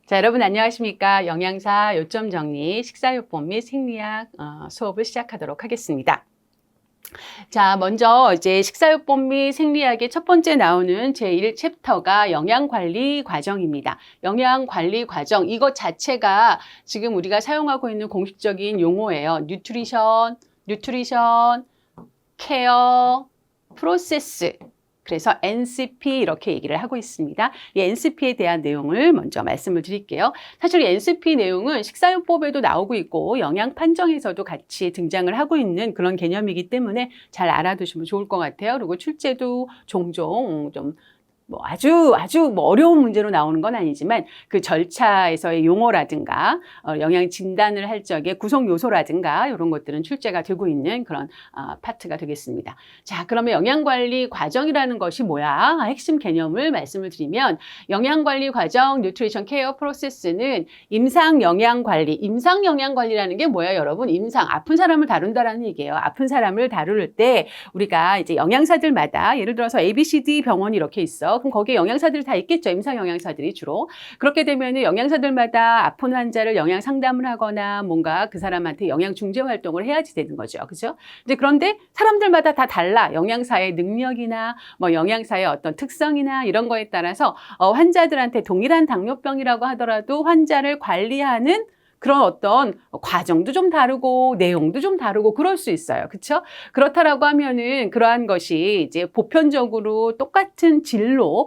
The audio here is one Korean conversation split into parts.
자, 여러분 안녕하십니까? 영양사 요점 정리, 식사요법 및 생리학 수업을 시작하도록 하겠습니다. 자, 먼저 이제 식사요법 및 생리학의 첫 번째 나오는 제1챕터가 영양관리 과정입니다. 영양관리 과정, 이것 자체가 지금 우리가 사용하고 있는 공식적인 용어예요. 뉴트리션, 케어, 프로세스. 그래서 NCP 이렇게 얘기를 하고 있습니다. 이 NCP에 대한 내용을 먼저 말씀을 드릴게요. 사실 이 NCP 내용은 식사요법에도 나오고 있고 영양 판정에서도 같이 등장을 하고 있는 그런 개념이기 때문에 잘 알아두시면 좋을 것 같아요. 그리고 출제도 종종 좀 아주 어려운 문제로 나오는 건 아니지만 그 절차에서의 용어라든가 영양 진단을 할 적에 구성 요소라든가 이런 것들은 출제가 되고 있는 그런 파트가 되겠습니다. 자, 그러면 영양관리 과정이라는 것이 뭐야? 핵심 개념을 말씀을 드리면 영양관리 과정, 뉴트리션 케어 프로세스는 임상 영양관리라는 게 뭐야, 여러분? 아픈 사람을 다룬다라는 얘기예요. 아픈 사람을 다룰 때 우리가 이제 영양사들마다 예를 들어서 ABCD 병원이 이렇게 있어. 그럼 거기에 영양사들이 다 있겠죠. 임상 영양사들이 주로. 그렇게 되면 영양사들마다 아픈 환자를 영양 상담을 하거나 뭔가 그 사람한테 영양 중재 활동을 해야지 되는 거죠. 그죠? 이제 그런데 사람들마다 다 달라. 영양사의 능력이나 뭐 영양사의 어떤 특성이나 이런 거에 따라서 환자들한테 동일한 당뇨병이라고 하더라도 환자를 관리하는 그런 어떤 과정도 좀 다르고 내용도 좀 다르고 그럴 수 있어요. 그렇죠? 그렇다라고 하면은 그러한 것이 이제 보편적으로 똑같은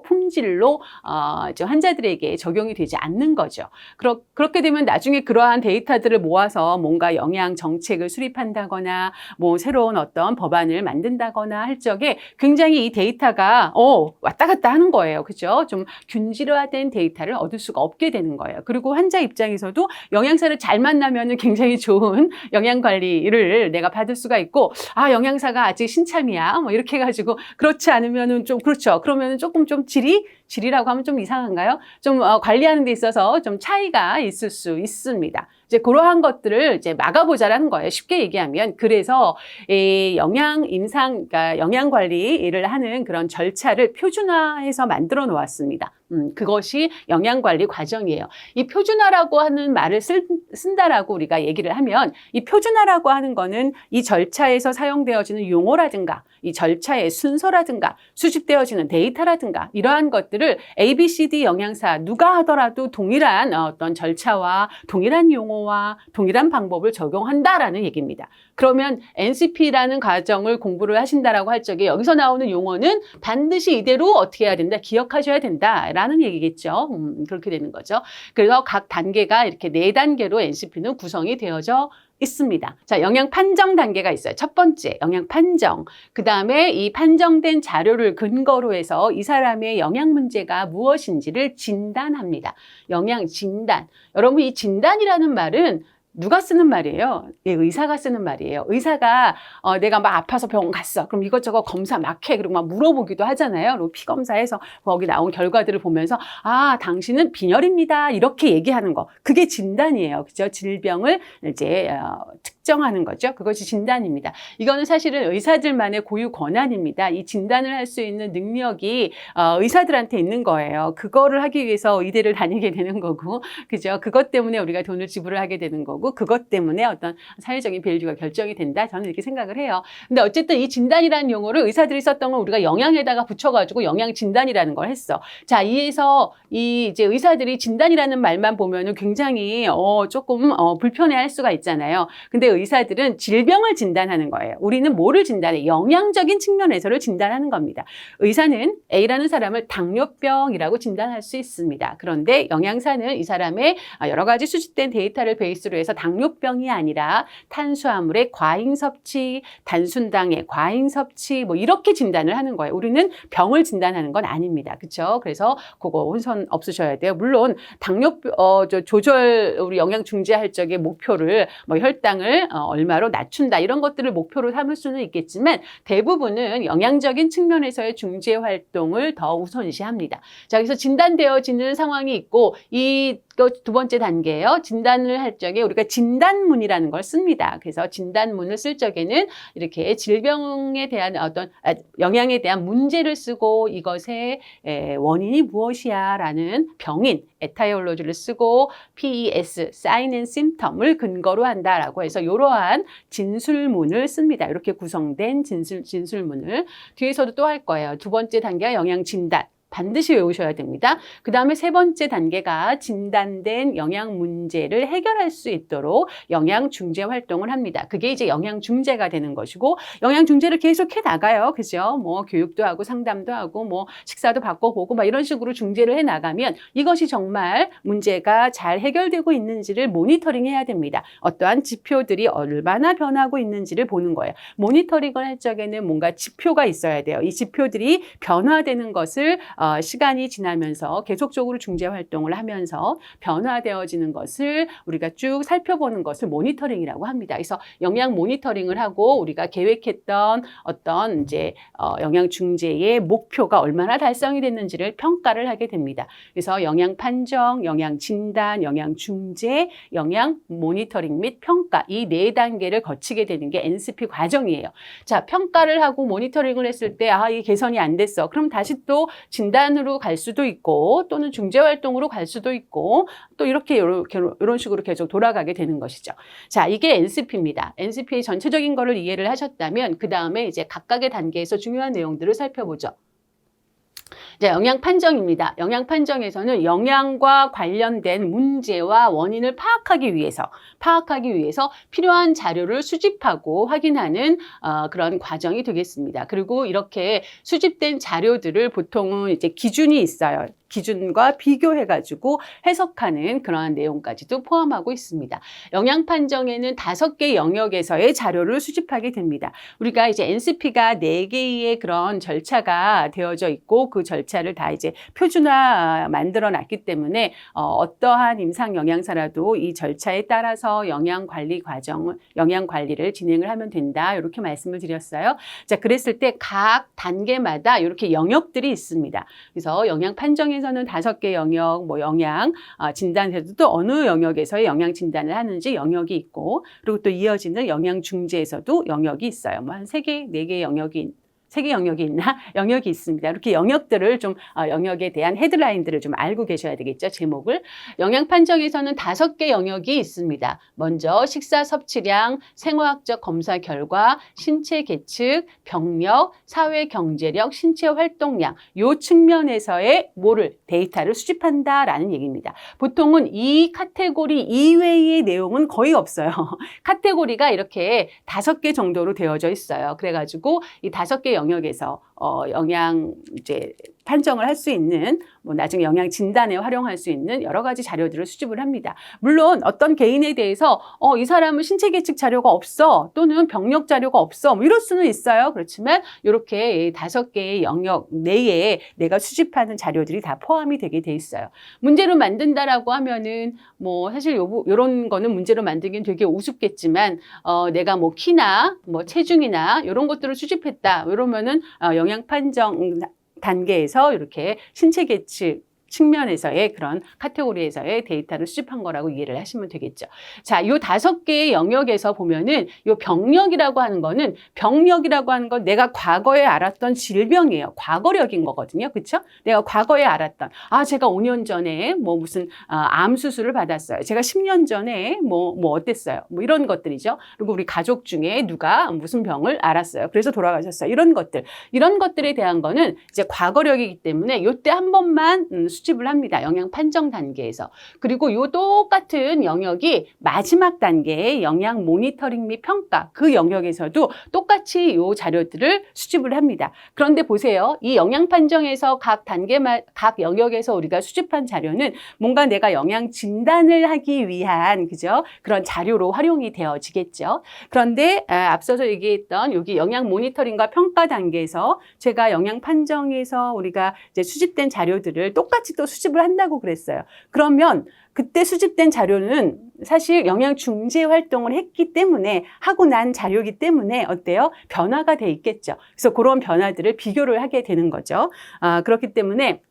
품질로 이제 환자들에게 적용이 되지 않는 거죠. 그렇게 되면 나중에 그러한 데이터들을 모아서 뭔가 영양 정책을 수립한다거나 뭐 새로운 어떤 법안을 만든다거나 할 적에 굉장히 이 데이터가 왔다 갔다 하는 거예요. 그죠? 좀 균질화된 데이터를 얻을 수가 없게 되는 거예요. 그리고 환자 입장에서도 영양사를 잘 만나면 굉장히 좋은 영양 관리를 내가 받을 수가 있고, 영양사가 아직 신참이야. 뭐 이렇게 해가지고, 그렇지 않으면은 좀, 그렇죠. 그러면은 조금 좀 질이라고 하면 좀 이상한가요? 좀 관리하는 데 있어서 좀 차이가 있을 수 있습니다. 이제 그러한 것들을 이제 막아보자라는 거예요. 쉽게 얘기하면. 그래서 그러니까 영양 관리를 하는 그런 절차를 표준화해서 만들어 놓았습니다. 그것이 영양관리 과정이에요. 이 표준화라고 하는 말을 쓴다라고 우리가 얘기를 하면 이 표준화라고 하는 거는 이 절차에서 사용되어지는 용어라든가 이 절차의 순서라든가 수집되어지는 데이터라든가 이러한 것들을 ABCD 영양사 누가 하더라도 동일한 어떤 절차와 동일한 용어와 동일한 방법을 적용한다라는 얘기입니다. 그러면 NCP라는 과정을 공부를 하신다라고 할 적에 여기서 나오는 용어는 반드시 이대로 어떻게 해야 된다? 기억하셔야 된다라는 얘기겠죠. 그렇게 되는 거죠. 그래서 각 단계가 이렇게 4단계로 NCP는 구성이 되어져 있습니다. 자, 영양 판정 단계가 있어요. 첫 번째, 영양 판정. 그 다음에 이 판정된 자료를 근거로 해서 이 사람의 영양 문제가 무엇인지를 진단합니다. 영양 진단. 여러분, 이 진단이라는 말은 누가 쓰는 말이에요? 예, 의사가 쓰는 말이에요. 의사가 내가 막 아파서 병원 갔어. 그럼 이것저것 검사 막 해. 그리고 막 물어보기도 하잖아요. 그리고 피 검사해서 거기 나온 결과들을 보면서 당신은 빈혈입니다. 이렇게 얘기하는 거. 그게 진단이에요. 그죠? 질병을 이제 특정하는 거죠. 그것이 진단입니다. 이거는 사실은 의사들만의 고유 권한입니다. 이 진단을 할 수 있는 능력이 의사들한테 있는 거예요. 그거를 하기 위해서 의대를 다니게 되는 거고, 그죠? 그것 때문에 우리가 돈을 지불을 하게 되는 거고, 그것 때문에 어떤 사회적인 밸류가 결정이 된다. 저는 이렇게 생각을 해요. 근데 어쨌든 이 진단이라는 용어를 의사들이 썼던 건 우리가 영양에다가 붙여가지고 영양 진단이라는 걸 했어. 자, 이에서 이제 의사들이 진단이라는 말만 보면은 굉장히 조금 불편해할 수가 있잖아요. 근데 의사들은 질병을 진단하는 거예요. 우리는 뭐를 진단해? 영양적인 측면에서를 진단하는 겁니다. 의사는 A라는 사람을 당뇨병이라고 진단할 수 있습니다. 그런데 영양사는 이 사람의 여러 가지 수집된 데이터를 베이스로 해서 당뇨병이 아니라 탄수화물의 과잉 섭취, 단순당의 과잉 섭취 뭐 이렇게 진단을 하는 거예요. 우리는 병을 진단하는 건 아닙니다. 그렇죠? 그래서 그거 혼선 없으셔야 돼요. 물론 당뇨병 우리 영양 중재할 적에 목표를 뭐 혈당을 얼마로 낮춘다 이런 것들을 목표로 삼을 수는 있겠지만 대부분은 영양적인 측면에서의 중재 활동을 더 우선시합니다. 자, 그래서 진단되어지는 상황이 있고 또 두 번째 단계예요. 진단을 할 적에 우리가 진단문이라는 걸 씁니다. 그래서 진단문을 쓸 적에는 이렇게 질병에 대한 어떤 영양에 대한 문제를 쓰고 이것의 원인이 무엇이야 라는 병인 에타이올로지를 쓰고 PES, Sign and Symptom을 근거로 한다라고 해서 이러한 진술문을 씁니다. 이렇게 구성된 진술문을 뒤에서도 또 할 거예요. 두 번째 단계가 영양 진단. 반드시 외우셔야 됩니다. 그 다음에 세 번째 단계가 진단된 영양 문제를 해결할 수 있도록 영양 중재 활동을 합니다. 그게 이제 영양 중재가 되는 것이고 영양 중재를 계속 해 나가요. 그죠? 뭐 교육도 하고 상담도 하고 뭐 식사도 바꿔보고 막 이런 식으로 중재를 해 나가면 이것이 정말 문제가 잘 해결되고 있는지를 모니터링 해야 됩니다. 어떠한 지표들이 얼마나 변하고 있는지를 보는 거예요. 모니터링을 할 적에는 뭔가 지표가 있어야 돼요. 이 지표들이 변화되는 것을 시간이 지나면서 계속적으로 중재 활동을 하면서 변화되어지는 것을 우리가 쭉 살펴보는 것을 모니터링이라고 합니다. 그래서 영양 모니터링을 하고 우리가 계획했던 어떤 이제 영양 중재의 목표가 얼마나 달성이 됐는지를 평가를 하게 됩니다. 그래서 영양 판정, 영양 진단, 영양 중재, 영양 모니터링 및 평가 이 네 단계를 거치게 되는 게 NCP 과정이에요. 자, 평가를 하고 모니터링을 했을 때 이게 개선이 안 됐어. 그럼 다시 또 진단으로 갈 수도 있고 또는 중재 활동으로 갈 수도 있고 또 이런 식으로 계속 돌아가게 되는 것이죠. 자, 이게 NCP입니다. NCP의 전체적인 거를 이해를 하셨다면 그 다음에 이제 각각의 단계에서 중요한 내용들을 살펴보죠. 자, 영양 판정입니다. 영양 판정에서는 영양과 관련된 문제와 원인을 파악하기 위해서 필요한 자료를 수집하고 확인하는 그런 과정이 되겠습니다. 그리고 이렇게 수집된 자료들을 보통은 이제 기준이 있어요. 기준과 비교해가지고 해석하는 그러한 내용까지도 포함하고 있습니다. 영양 판정에는 5개 영역에서의 자료를 수집하게 됩니다. 우리가 이제 NCP가 4개의 그런 절차가 되어져 있고 그 절차를 다 이제 표준화 만들어 놨기 때문에 어떠한 임상 영양사라도 이 절차에 따라서 영양 관리를 진행을 하면 된다. 이렇게 말씀을 드렸어요. 자, 그랬을 때 각 단계마다 이렇게 영역들이 있습니다. 그래서 영양 판정에 에서는 5개 영역, 영양 진단에서도 또 어느 영역에서의 영양 진단을 하는지 영역이 있고, 그리고 또 이어지는 영양 중재에서도 영역이 있어요. 한 3개, 4개 영역이 3개 영역이 있나? 영역이 있습니다. 이렇게 영역들을 좀, 영역에 대한 헤드라인들을 좀 알고 계셔야 되겠죠, 제목을. 영양 판정에서는 5개 영역이 있습니다. 먼저 식사 섭취량, 생화학적 검사 결과, 신체 계측, 병력, 사회 경제력, 신체 활동량, 요 측면에서의 데이터를 수집한다라는 얘기입니다. 보통은 이 카테고리 이외의 내용은 거의 없어요. 카테고리가 이렇게 5개 정도로 되어져 있어요. 그래가지고 이 5개 영역에서 영양 이제 판정을 할 수 있는 나중에 영양 진단에 활용할 수 있는 여러 가지 자료들을 수집을 합니다. 물론 어떤 개인에 대해서 이 사람은 신체 계측 자료가 없어 또는 병력 자료가 없어 이럴 수는 있어요. 그렇지만 이렇게 5개의 영역 내에 내가 수집하는 자료들이 다 포함이 되게 돼 있어요. 문제로 만든다라고 하면은 사실 요런 거는 문제로 만들긴 되게 우습겠지만 내가 키나 체중이나 이런 것들을 수집했다. 이러면은 영양 판정 단계에서 이렇게 신체 계측 측면에서의 그런 카테고리에서의 데이터를 수집한 거라고 이해를 하시면 되겠죠. 자, 요 5개의 영역에서 보면은 요 병력이라고 하는 건 내가 과거에 알았던 질병이에요. 과거력인 거거든요. 그렇죠? 내가 과거에 알았던 제가 5년 전에 무슨 암 수술을 받았어요. 제가 10년 전에 어땠어요? 이런 것들이죠. 그리고 우리 가족 중에 누가 무슨 병을 알았어요. 그래서 돌아가셨어요. 이런 것들에 대한 거는 이제 과거력이기 때문에 요때 한 번만 수집을 합니다. 영양 판정 단계에서. 그리고 요 똑같은 영역이 마지막 단계의 영양 모니터링 및 평가 그 영역에서도 똑같이 요 자료들을 수집을 합니다. 그런데 보세요. 이 영양 판정에서 각 영역에서 우리가 수집한 자료는 뭔가 내가 영양 진단을 하기 위한 그런 자료로 활용이 되어지겠죠. 그런데 앞서서 얘기했던 여기 영양 모니터링과 평가 단계에서 제가 영양 판정에서 우리가 이제 수집된 자료들을 똑같이 또 수집을 한다고 그랬어요. 그러면 그때 수집된 자료는 사실 영양 중재 활동을 했기 때문에 하고 난 자료이기 때문에 어때요? 변화가 돼 있겠죠. 그래서 그런 변화들을 비교를 하게 되는 거죠. 그렇기 때문에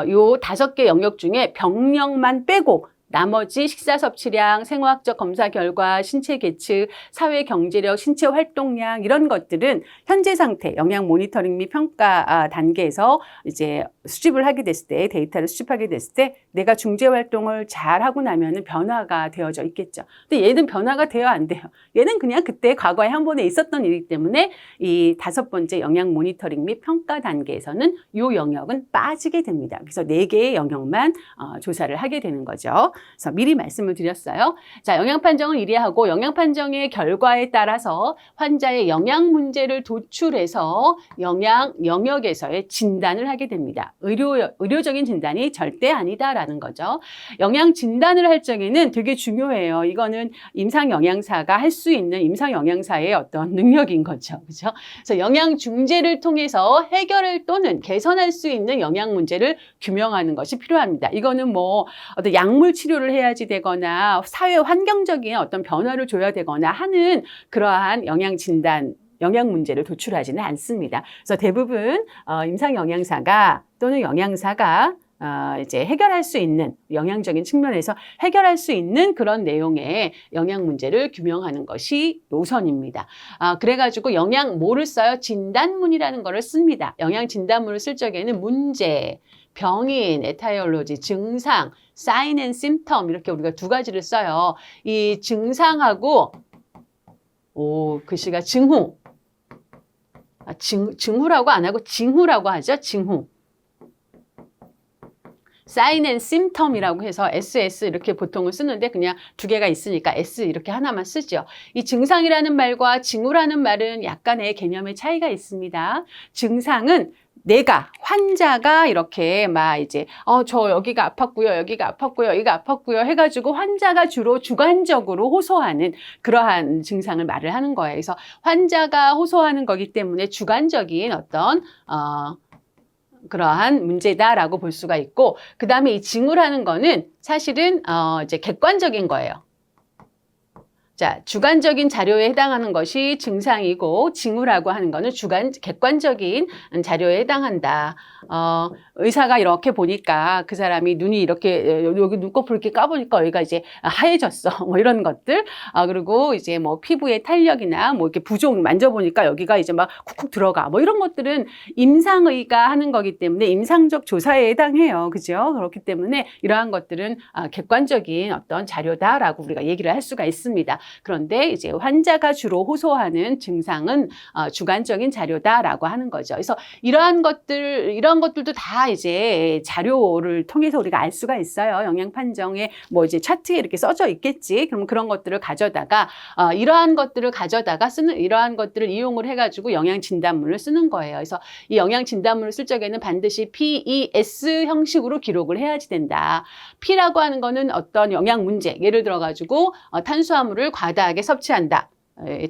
요 5개 영역 중에 병력만 빼고 나머지 식사 섭취량, 생화학적 검사 결과, 신체 계측, 사회 경제력, 신체 활동량 이런 것들은 현재 상태 영양 모니터링 및 평가 단계에서 이제 수집을 하게 됐을 때, 데이터를 수집하게 됐을 때 내가 중재 활동을 잘 하고 나면은 변화가 되어져 있겠죠. 근데 얘는 변화가 돼요, 안 돼요? 얘는 그냥 그때 과거에 한 번에 있었던 일이기 때문에 이 5번째 영양 모니터링 및 평가 단계에서는 이 영역은 빠지게 됩니다. 그래서 4개의 영역만 조사를 하게 되는 거죠. 그래서 미리 말씀을 드렸어요. 자, 영양 판정을 이리 하고 영양 판정의 결과에 따라서 환자의 영양 문제를 도출해서 영양 영역에서의 진단을 하게 됩니다. 의료적인 진단이 절대 아니다라는 거죠. 영양 진단을 할 적에는 되게 중요해요. 이거는 임상 영양사가 할 수 있는 임상 영양사의 어떤 능력인 거죠. 그렇죠? 그래서 영양 중재를 통해서 해결을 또는 개선할 수 있는 영양 문제를 규명하는 것이 필요합니다. 이거는 뭐 어떤 약물 치료를 해야지 되거나 사회 환경적인 어떤 변화를 줘야 되거나 하는 그러한 영양 진단, 영양 문제를 도출하지는 않습니다. 그래서 대부분 임상 영양사가 또는 영양사가 이제 해결할 수 있는 영양적인 측면에서 해결할 수 있는 그런 내용의 영양 문제를 규명하는 것이 우선입니다. 그래가지고 영양 뭐를 써요? 진단문이라는 거를 씁니다. 영양 진단문을 쓸 적에는 문제, 병인, 에타이올로지, 증상, 사인 앤 심텀 이렇게 우리가 2가지를 써요. 이 증상하고 글씨가 증후. 증후라고 안 하고 징후라고 하죠. 징후. 사인 앤 심텀이라고 해서 SS 이렇게 보통은 쓰는데 그냥 2개가 있으니까 S 이렇게 하나만 쓰죠. 이 증상이라는 말과 징후라는 말은 약간의 개념의 차이가 있습니다. 증상은 내가 환자가 이렇게 막 이제 저 여기가 아팠고요, 여기가 아팠고요, 여기가 아팠고요 해가지고 환자가 주로 주관적으로 호소하는 그러한 증상을 말을 하는 거예요. 그래서 환자가 호소하는 거기 때문에 주관적인 어떤 그러한 문제다라고 볼 수가 있고, 그 다음에 이 징후라는 거는 사실은 이제 객관적인 거예요. 자, 주관적인 자료에 해당하는 것이 증상이고 징후라고 하는 거는 객관적인 자료에 해당한다. 의사가 이렇게 보니까 그 사람이 눈이 이렇게 여기 눈꺼풀 이렇게 까보니까 여기가 이제 하얘졌어. 뭐 이런 것들. 그리고 이제 뭐 피부의 탄력이나 뭐 이렇게 부종 만져보니까 여기가 이제 막 쿡쿡 들어가. 뭐 이런 것들은 임상의가 하는 거기 때문에 임상적 조사에 해당해요. 그죠? 그렇기 때문에 이러한 것들은 객관적인 어떤 자료다라고 우리가 얘기를 할 수가 있습니다. 그런데 이제 환자가 주로 호소하는 증상은 주관적인 자료다라고 하는 거죠. 그래서 이러한 것들도 다 이제 자료를 통해서 우리가 알 수가 있어요. 영양 판정에 뭐 이제 차트에 이렇게 써져 있겠지. 그럼 그런 것들을 가져다가 이러한 것들을 이용을 해가지고 영양 진단문을 쓰는 거예요. 그래서 이 영양 진단문을 쓸 적에는 반드시 PES 형식으로 기록을 해야지 된다. P라고 하는 거는 어떤 영양 문제, 예를 들어가지고 탄수화물을 과다하게 섭취한다.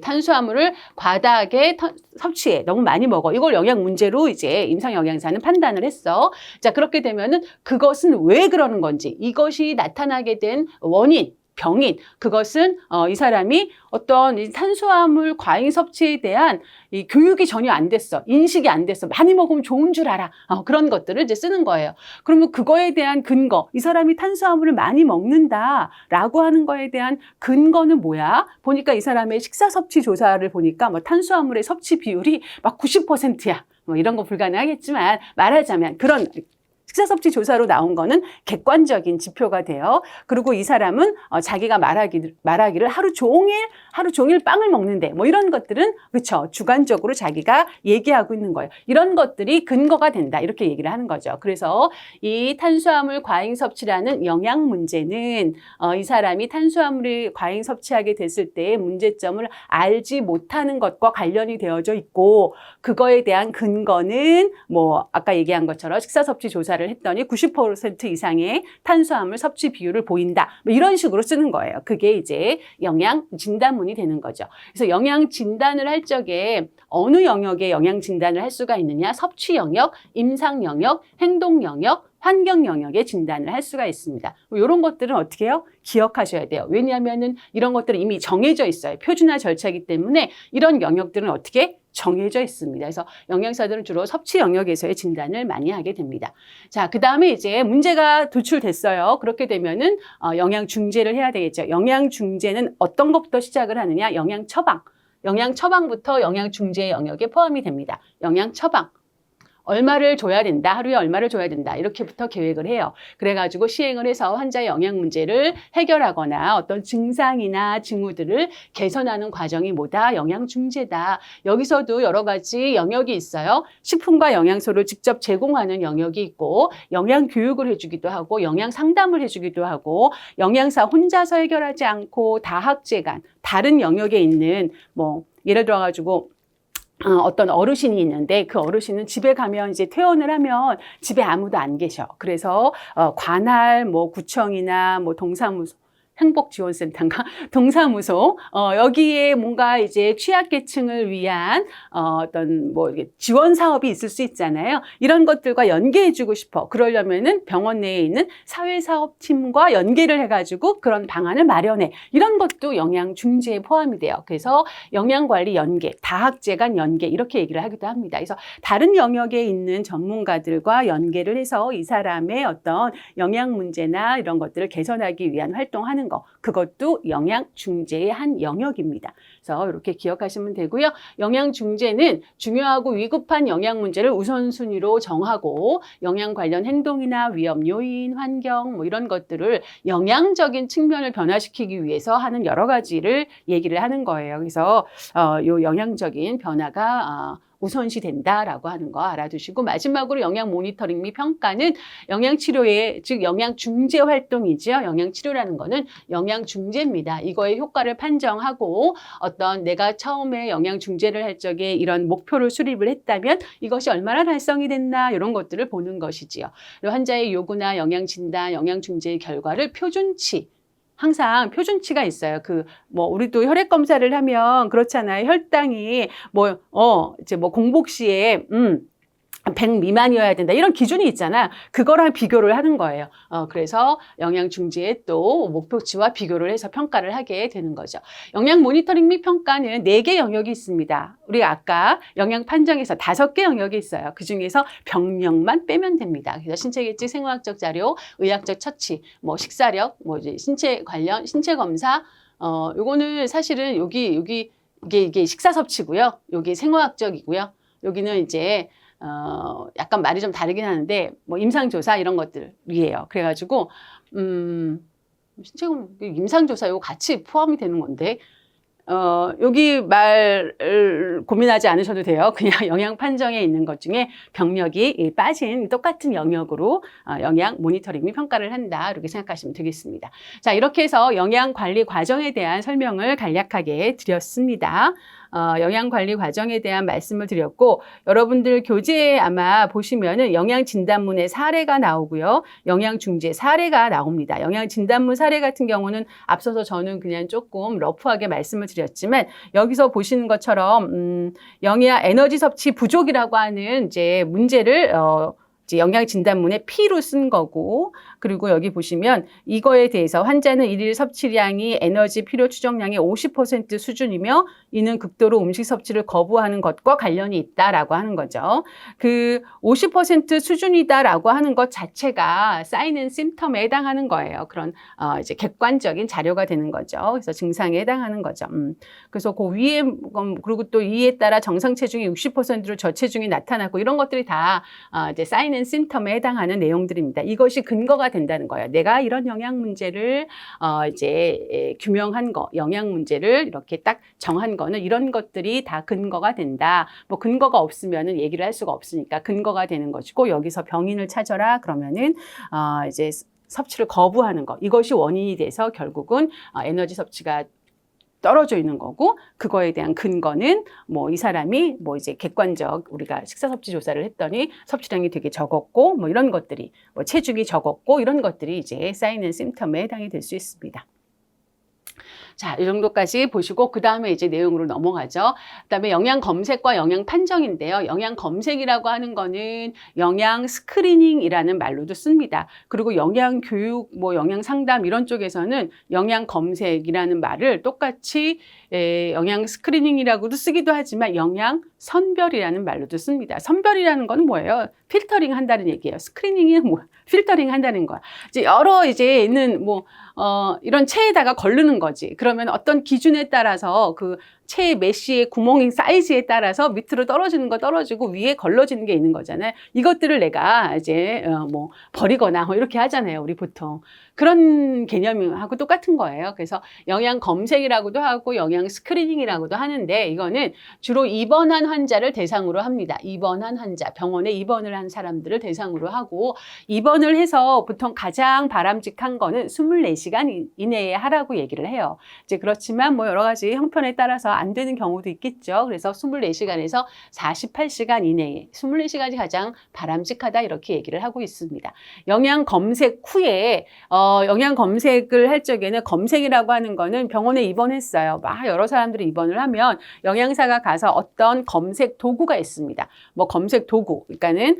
탄수화물을 과다하게 섭취해. 너무 많이 먹어. 이걸 영양 문제로 이제 임상 영양사는 판단을 했어. 자, 그렇게 되면은 그것은 왜 그러는 건지, 이것이 나타나게 된 원인, 병인, 그것은 이 사람이 어떤 이 탄수화물 과잉 섭취에 대한 이 교육이 전혀 안 됐어. 인식이 안 됐어. 많이 먹으면 좋은 줄 알아. 그런 것들을 이제 쓰는 거예요. 그러면 그거에 대한 근거, 이 사람이 탄수화물을 많이 먹는다라고 하는 거에 대한 근거는 뭐야? 보니까 이 사람의 식사 섭취 조사를 보니까 뭐 탄수화물의 섭취 비율이 막 90%야. 뭐 이런 거 불가능하겠지만 말하자면 그런 식사 섭취 조사로 나온 거는 객관적인 지표가 돼요. 그리고 이 사람은 자기가 말하기를 하루 종일 빵을 먹는데 뭐 이런 것들은 그렇죠. 주관적으로 자기가 얘기하고 있는 거예요. 이런 것들이 근거가 된다. 이렇게 얘기를 하는 거죠. 그래서 이 탄수화물 과잉 섭취라는 영양 문제는 이 사람이 탄수화물을 과잉 섭취하게 됐을 때의 문제점을 알지 못하는 것과 관련이 되어져 있고, 그거에 대한 근거는 뭐 아까 얘기한 것처럼 식사 섭취 조사를 했더니 90% 이상의 탄수화물 섭취 비율을 보인다. 뭐 이런 식으로 쓰는 거예요. 그게 이제 영양 진단문이 되는 거죠. 그래서 영양 진단을 할 적에 어느 영역에 영양 진단을 할 수가 있느냐? 섭취 영역, 임상 영역, 행동 영역, 환경 영역의 진단을 할 수가 있습니다. 이런 것들은 어떻게 해요? 기억하셔야 돼요. 왜냐하면은 이런 것들은 이미 정해져 있어요. 표준화 절차이기 때문에 이런 영역들은 어떻게 정해져 있습니다. 그래서 영양사들은 주로 섭취 영역에서의 진단을 많이 하게 됩니다. 자, 그 다음에 이제 문제가 도출됐어요. 그렇게 되면은 영양 중재를 해야 되겠죠. 영양 중재는 어떤 것부터 시작을 하느냐? 영양 처방. 영양 처방부터 영양 중재 영역에 포함이 됩니다. 영양 처방. 얼마를 줘야 된다. 하루에 얼마를 줘야 된다. 이렇게부터 계획을 해요. 그래가지고 시행을 해서 환자의 영양 문제를 해결하거나 어떤 증상이나 징후들을 개선하는 과정이 뭐다? 영양 중재다. 여기서도 여러 가지 영역이 있어요. 식품과 영양소를 직접 제공하는 영역이 있고 영양 교육을 해주기도 하고 영양 상담을 해주기도 하고 영양사 혼자서 해결하지 않고 다학제간 다른 영역에 있는 뭐 예를 들어가지고 어떤 어르신이 있는데 그 어르신은 집에 가면 이제 퇴원을 하면 집에 아무도 안 계셔. 그래서 관할 뭐 구청이나 뭐 동사무소 행복지원센터인가 동사무소 여기에 뭔가 이제 취약계층을 위한 어떤 뭐 지원 사업이 있을 수 있잖아요. 이런 것들과 연계해주고 싶어. 그러려면은 병원 내에 있는 사회사업팀과 연계를 해가지고 그런 방안을 마련해. 이런 것도 영양 중재에 포함이 돼요. 그래서 영양관리 연계, 다학제간 연계 이렇게 얘기를 하기도 합니다. 그래서 다른 영역에 있는 전문가들과 연계를 해서 이 사람의 어떤 영양 문제나 이런 것들을 개선하기 위한 활동하는 거, 그것도 영양 중재의 한 영역입니다. 그래서 이렇게 기억하시면 되고요. 영양 중재는 중요하고 위급한 영양 문제를 우선순위로 정하고 영양 관련 행동이나 위험 요인, 환경 뭐 이런 것들을 영양적인 측면을 변화시키기 위해서 하는 여러 가지를 얘기를 하는 거예요. 그래서 요 영양적인 변화가 우선시 된다라고 하는 거 알아두시고 마지막으로 영양 모니터링 및 평가는 영양치료의 즉 영양중재 활동이죠. 영양치료라는 거는 영양중재입니다. 이거의 효과를 판정하고 어떤 내가 처음에 영양중재를 할 적에 이런 목표를 수립을 했다면 이것이 얼마나 달성이 됐나 이런 것들을 보는 것이지요. 그리고 환자의 요구나 영양진단, 영양중재의 결과를 표준치 항상 표준치가 있어요. 뭐, 우리도 혈액 검사를 하면 그렇잖아요. 혈당이 이제 공복시에, 100 미만이어야 된다. 이런 기준이 있잖아. 그거랑 비교를 하는 거예요. 그래서 영양 중재의 또 목표치와 비교를 해서 평가를 하게 되는 거죠. 영양 모니터링 및 평가는 4개 영역이 있습니다. 우리가 아까 영양 판정에서 5개 영역이 있어요. 그 중에서 병명만 빼면 됩니다. 그래서 신체계측, 생화학적 자료, 의학적 처치, 뭐 식사력, 뭐 이제 신체 관련, 신체 검사, 요거는 사실은 이게 식사 섭취고요. 여기 생화학적이고요. 여기는 이제 약간 말이 좀 다르긴 하는데, 뭐, 임상조사 이런 것들이에요. 그래가지고, 임상조사 이거 같이 포함이 되는 건데, 여기 말 고민하지 않으셔도 돼요. 그냥 영양 판정에 있는 것 중에 병력이 빠진 똑같은 영역으로 영양 모니터링 및 평가를 한다. 이렇게 생각하시면 되겠습니다. 자, 이렇게 해서 영양 관리 과정에 대한 설명을 간략하게 드렸습니다. 영양 관리 과정에 대한 말씀을 드렸고 여러분들 교재에 아마 보시면은 영양 진단문의 사례가 나오고요. 영양 중재 사례가 나옵니다. 영양 진단문 사례 같은 경우는 앞서서 저는 그냥 조금 러프하게 말씀을 드렸지만 여기서 보시는 것처럼 영양 에너지 섭취 부족이라고 하는 이제 문제를 영양 진단문에 P로 쓴 거고 그리고 여기 보시면 이거에 대해서 환자는 일일 섭취량이 에너지 필요 추정량의 50% 수준이며 이는 극도로 음식 섭취를 거부하는 것과 관련이 있다라고 하는 거죠. 그 50% 수준이다라고 하는 것 자체가 사인 앤 심텀에 해당하는 거예요. 그런 이제 객관적인 자료가 되는 거죠. 그래서 증상에 해당하는 거죠. 그래서 그 위에 그리고 또 이에 따라 정상 체중이 60%로 저체중이 나타나고 이런 것들이 다 이제 사인 앤 심텀에 해당하는 내용들입니다. 이것이 근거가 된다는 거예요. 내가 이런 영양 문제를 이제 규명한 거, 영양 문제를 이렇게 딱 정한 거는 이런 것들이 다 근거가 된다. 뭐 근거가 없으면은 얘기를 할 수가 없으니까 근거가 되는 것이고 여기서 병인을 찾아라 그러면은 이제 섭취를 거부하는 거 이것이 원인이 돼서 결국은 에너지 섭취가 떨어져 있는 거고 그거에 대한 근거는 뭐 이 사람이 뭐 이제 객관적 우리가 식사 섭취 조사를 했더니 섭취량이 되게 적었고 뭐 이런 것들이 뭐 체중이 적었고 이런 것들이 이제 사인 앤 심텀에 해당이 될 수 있습니다. 자, 이 정도까지 보시고 그 다음에 이제 내용으로 넘어가죠. 그 다음에 영양 검색과 영양 판정인데요. 영양 검색이라고 하는 거는 영양 스크리닝이라는 말로도 씁니다. 그리고 영양 교육, 뭐 영양 상담 이런 쪽에서는 영양 검색이라는 말을 똑같이 영양 스크리닝이라고도 쓰기도 하지만 영양 선별이라는 말로도 씁니다. 선별이라는 건 뭐예요? 필터링 한다는 얘기예요. 스크리닝이 뭐 필터링 한다는 거야. 이제 여러 이제 있는 뭐 이런 체에다가 거르는 거지. 그러면 어떤 기준에 따라서 그 체의 메쉬의 구멍의 사이즈에 따라서 밑으로 떨어지는 거 떨어지고 위에 걸러지는 게 있는 거잖아요. 이것들을 내가 이제 뭐 버리거나 뭐 이렇게 하잖아요. 우리 보통. 그런 개념하고 똑같은 거예요. 그래서 영양 검색이라고도 하고 영양 스크리닝이라고도 하는데 이거는 주로 입원한 환자를 대상으로 합니다. 입원한 환자, 병원에 입원을 한 사람들을 대상으로 하고 입원을 해서 보통 가장 바람직한 거는 24시간 이내에 하라고 얘기를 해요. 이제 그렇지만 뭐 여러 가지 형편에 따라서 안 되는 경우도 있겠죠. 그래서 24시간에서 48시간 이내에 24시간이 가장 바람직하다 이렇게 얘기를 하고 있습니다. 영양 검색 후에 영양 검색을 할 적에는 검색이라고 하는 거는 병원에 입원했어요. 막 여러 사람들이 입원을 하면 영양사가 가서 어떤 검색 도구가 있습니다. 뭐 검색 도구, 그러니까는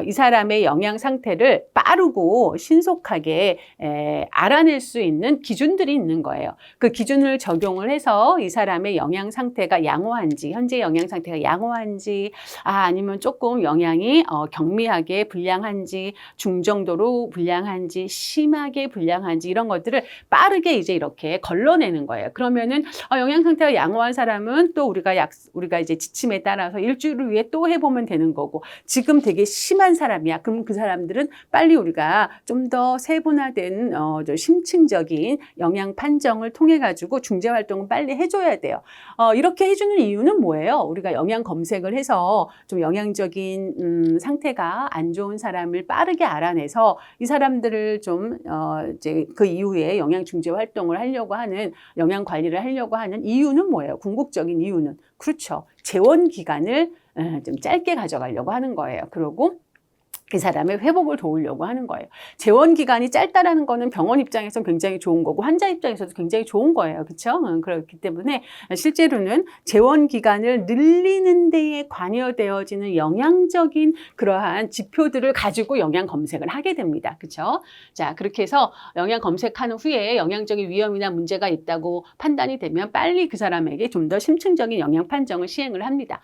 이 사람의 영양 상태를 빠르고 신속하게 알아낼 수 있는 기준들이 있는 거예요. 그 기준을 적용을 해서 이 사람의 영양 상태가 양호한지, 현재 영양 상태가 양호한지, 아니면 조금 영양이 경미하게 불량한지, 중정도로 불량한지, 심하게 불량한지 이런 것들을 빠르게 이제 이렇게 걸러내는 거예요. 그러면은 영양 상태가 양호한 사람은 또 우리가 이제 지침에 따라서 일주일 후에 또 해보면 되는 거고, 지금 되게 심한 사람이야. 그럼 그 사람들은 빨리 우리가 좀 더 세분화된 심층적인 영양 판정을 통해 가지고 중재 활동을 빨리 해줘야 돼요. 이렇게 해주는 이유는 뭐예요? 우리가 영양 검색을 해서 좀 영양적인 상태가 안 좋은 사람을 빠르게 알아내서 이 사람들을 좀 이제 그 이후에 영양 중재 활동을 하려고 하는, 영양 관리를 하려고 하는 이유는 뭐예요? 궁극적인 이유는 그렇죠. 재원 기간을 좀 짧게 가져가려고 하는 거예요. 그리고 그 사람의 회복을 도우려고 하는 거예요. 재원 기간이 짧다라는 거는 병원 입장에서는 굉장히 좋은 거고 환자 입장에서도 굉장히 좋은 거예요. 그렇죠? 그렇기 때문에 실제로는 재원 기간을 늘리는 데에 관여되어지는 영양적인 그러한 지표들을 가지고 영양 검색을 하게 됩니다. 그렇죠? 자, 그렇게 해서 영양 검색한 후에 영양적인 위험이나 문제가 있다고 판단이 되면 빨리 그 사람에게 좀 더 심층적인 영양 판정을 시행을 합니다.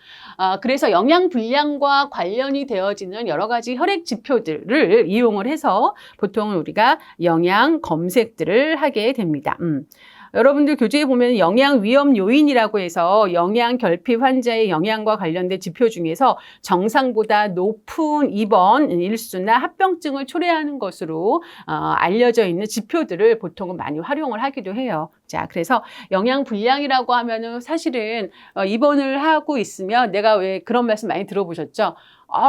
그래서 영양 불량과 관련이 되어지는 여러 가지 혈액 지표들을 이용을 해서 보통 우리가 영양 검색들을 하게 됩니다. 여러분들 교재에 보면 영양 위험 요인이라고 해서 영양 결핍 환자의 영양과 관련된 지표 중에서 정상보다 높은 입원 일수나 합병증을 초래하는 것으로 알려져 있는 지표들을 보통은 많이 활용을 하기도 해요. 자, 그래서 영양 불량이라고 하면은 사실은 입원을 하고 있으면 내가 왜 그런 말씀 많이 들어보셨죠?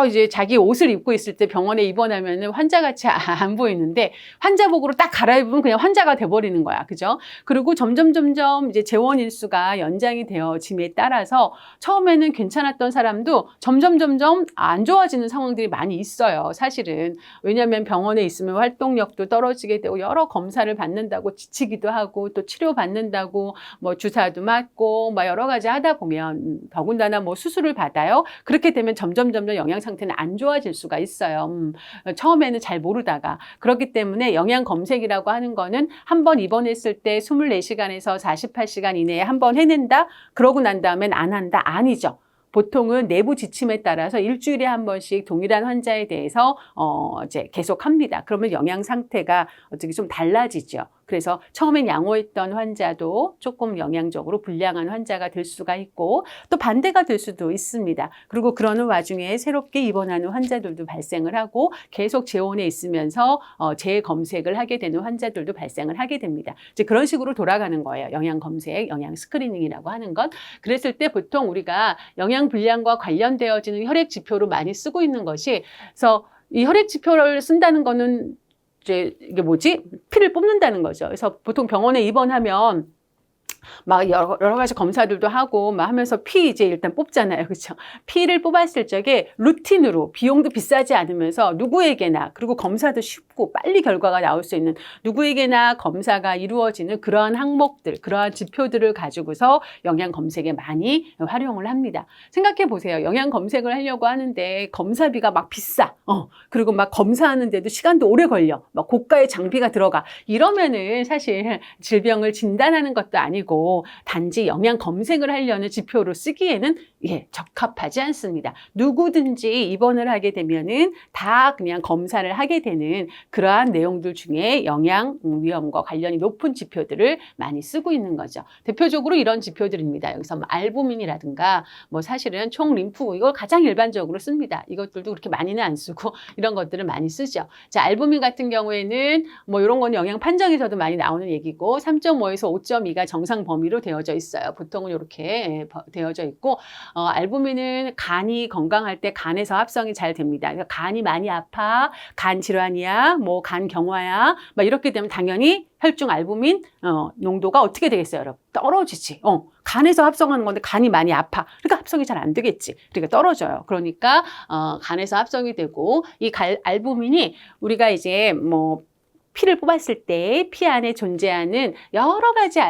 이제 자기 옷을 입고 있을 때 병원에 입원하면은 환자같이 안 보이는데 환자복으로 딱 갈아입으면 그냥 환자가 돼버리는 거야. 그죠? 그리고 점점 이제 재원 일수가 연장이 되어짐에 따라서 처음에는 괜찮았던 사람도 점점 안 좋아지는 상황들이 많이 있어요. 사실은. 왜냐하면 병원에 있으면 활동력도 떨어지게 되고 여러 검사를 받는다고 지치기도 하고 또 치료 받는다고 뭐 주사도 맞고 막 여러 가지 하다 보면 더군다나 뭐 수술을 받아요. 그렇게 되면 점점 영양 상태는 안 좋아질 수가 있어요. 처음에는 잘 모르다가. 그렇기 때문에 영양 검색이라고 하는 거는 한 번 입원했을 때 24시간에서 48시간 이내에 한 번 해낸다? 그러고 난 다음엔 안 한다? 아니죠. 보통은 내부 지침에 따라서 일주일에 한 번씩 동일한 환자에 대해서 이제 계속 합니다. 그러면 영양 상태가 어떻게 좀 달라지죠. 그래서 처음엔 양호했던 환자도 조금 영양적으로 불량한 환자가 될 수가 있고 또 반대가 될 수도 있습니다. 그리고 그러는 와중에 새롭게 입원하는 환자들도 발생을 하고 계속 재원에 있으면서 재검색을 하게 되는 환자들도 발생을 하게 됩니다. 이제 그런 식으로 돌아가는 거예요. 영양 검색, 영양 스크리닝이라고 하는 건. 그랬을 때 보통 우리가 영양 불량과 관련되어지는 혈액 지표로 많이 쓰고 있는 것이, 그래서 이 혈액 지표를 쓴다는 거는 이제 이게 뭐지? 피를 뽑는다는 거죠. 그래서 보통 병원에 입원하면 막 여러 가지 검사들도 하고 막 하면서 피 이제 일단 뽑잖아요. 그렇죠? 피를 뽑았을 적에 루틴으로 비용도 비싸지 않으면서 누구에게나, 그리고 검사도 쉽고 빨리 결과가 나올 수 있는 누구에게나 검사가 이루어지는 그러한 항목들, 그러한 지표들을 가지고서 영양 검색에 많이 활용을 합니다. 생각해 보세요. 영양 검색을 하려고 하는데 검사비가 막 비싸. 그리고 막 검사하는데도 시간도 오래 걸려. 막 고가의 장비가 들어가. 이러면은 사실 질병을 진단하는 것도 아니고 아니고 단지 영양 검색을 하려는 지표로 쓰기에는 적합하지 않습니다. 누구든지 입원을 하게 되면은 다 그냥 검사를 하게 되는 그러한 내용들 중에 영양 위험과 관련이 높은 지표들을 많이 쓰고 있는 거죠. 대표적으로 이런 지표들입니다. 여기서 뭐 알부민이라든가 뭐 사실은 총림프 이걸 가장 일반적으로 씁니다. 이것들도 그렇게 많이는 안 쓰고 이런 것들을 많이 쓰죠. 자, 알부민 같은 경우에는 뭐 이런 건 영양 판정에서도 많이 나오는 얘기고 3.5에서 5.2가 정상 범위로 되어져 있어요. 보통은 이렇게 되어져 있고 알부민은 간이 건강할 때 간에서 합성이 잘 됩니다. 그러니까 간이 많이 아파, 간 질환이야, 뭐 간 경화야, 막 이렇게 되면 당연히 혈중 알부민 농도가 어떻게 되겠어요, 여러분? 떨어지지. 간에서 합성하는 건데 간이 많이 아파. 그러니까 합성이 잘 안 되겠지. 그러니까 떨어져요. 그러니까 간에서 합성이 되고 이 알부민이 우리가 이제 뭐 피를 뽑았을 때 피 안에 존재하는 여러 가지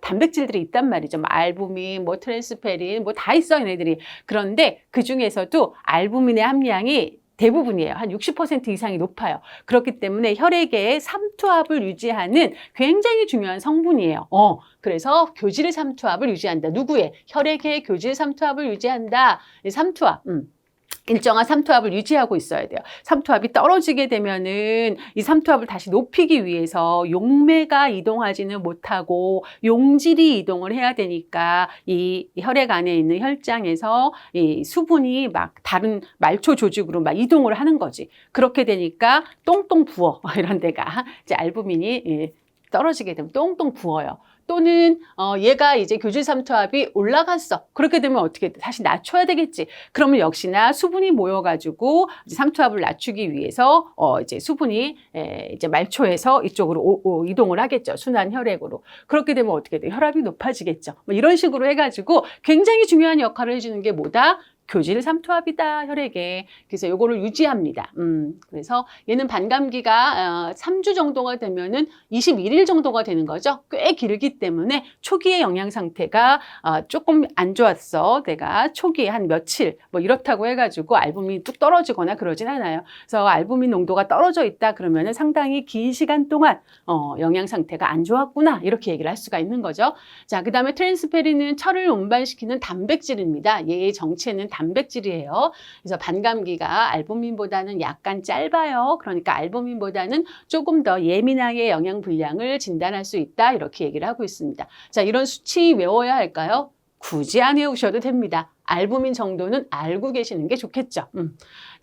단백질들이 있단 말이죠. 뭐 알부민, 뭐 트랜스페린, 뭐 다 있어 얘네들이. 그런데 그 중에서도 알부민의 함량이 대부분이에요. 한 60% 이상이 높아요. 그렇기 때문에 혈액의 삼투압을 유지하는 굉장히 중요한 성분이에요. 그래서 교질 삼투압을 유지한다. 누구의? 혈액의 교질 삼투압을 유지한다. 삼투압. 일정한 삼투압을 유지하고 있어야 돼요. 삼투압이 떨어지게 되면은 이 삼투압을 다시 높이기 위해서 용매가 이동하지는 못하고 용질이 이동을 해야 되니까 이 혈액 안에 있는 혈장에서 이 수분이 막 다른 말초 조직으로 막 이동을 하는 거지. 그렇게 되니까 똥똥 부어. 이런 데가 이제 알부민이 떨어지게 되면 똥똥 부어요. 또는 얘가 이제 교질 삼투압이 올라갔어. 그렇게 되면 어떻게 돼? 다시 낮춰야 되겠지. 그러면 역시나 수분이 모여가지고 이제 삼투압을 낮추기 위해서 이제 수분이 이제 말초에서 이쪽으로 이동을 하겠죠. 순환 혈액으로. 그렇게 되면 어떻게 돼? 혈압이 높아지겠죠. 뭐 이런 식으로 해가지고 굉장히 중요한 역할을 해주는 게 뭐다? 교질 삼투압이다, 혈액에. 그래서 요거를 유지합니다. 그래서 얘는 반감기가 3주 정도가 되면은 21일 정도가 되는 거죠. 꽤 길기 때문에 초기의 영양 상태가 조금 안 좋았어. 내가 초기에 한 며칠 뭐 이렇다고 해가지고 알부민이 뚝 떨어지거나 그러진 않아요. 그래서 알부민 농도가 떨어져 있다 그러면은 상당히 긴 시간 동안 영양 상태가 안 좋았구나 이렇게 얘기를 할 수가 있는 거죠. 자, 그 다음에 트랜스페린은 철을 운반시키는 단백질입니다. 얘의 정체는 단백질이에요. 그래서 반감기가 알부민보다는 약간 짧아요. 그러니까 알부민보다는 조금 더 예민하게 영양 불량을 진단할 수 있다. 이렇게 얘기를 하고 있습니다. 자, 이런 수치 외워야 할까요? 굳이 안 외우셔도 됩니다. 알부민 정도는 알고 계시는 게 좋겠죠.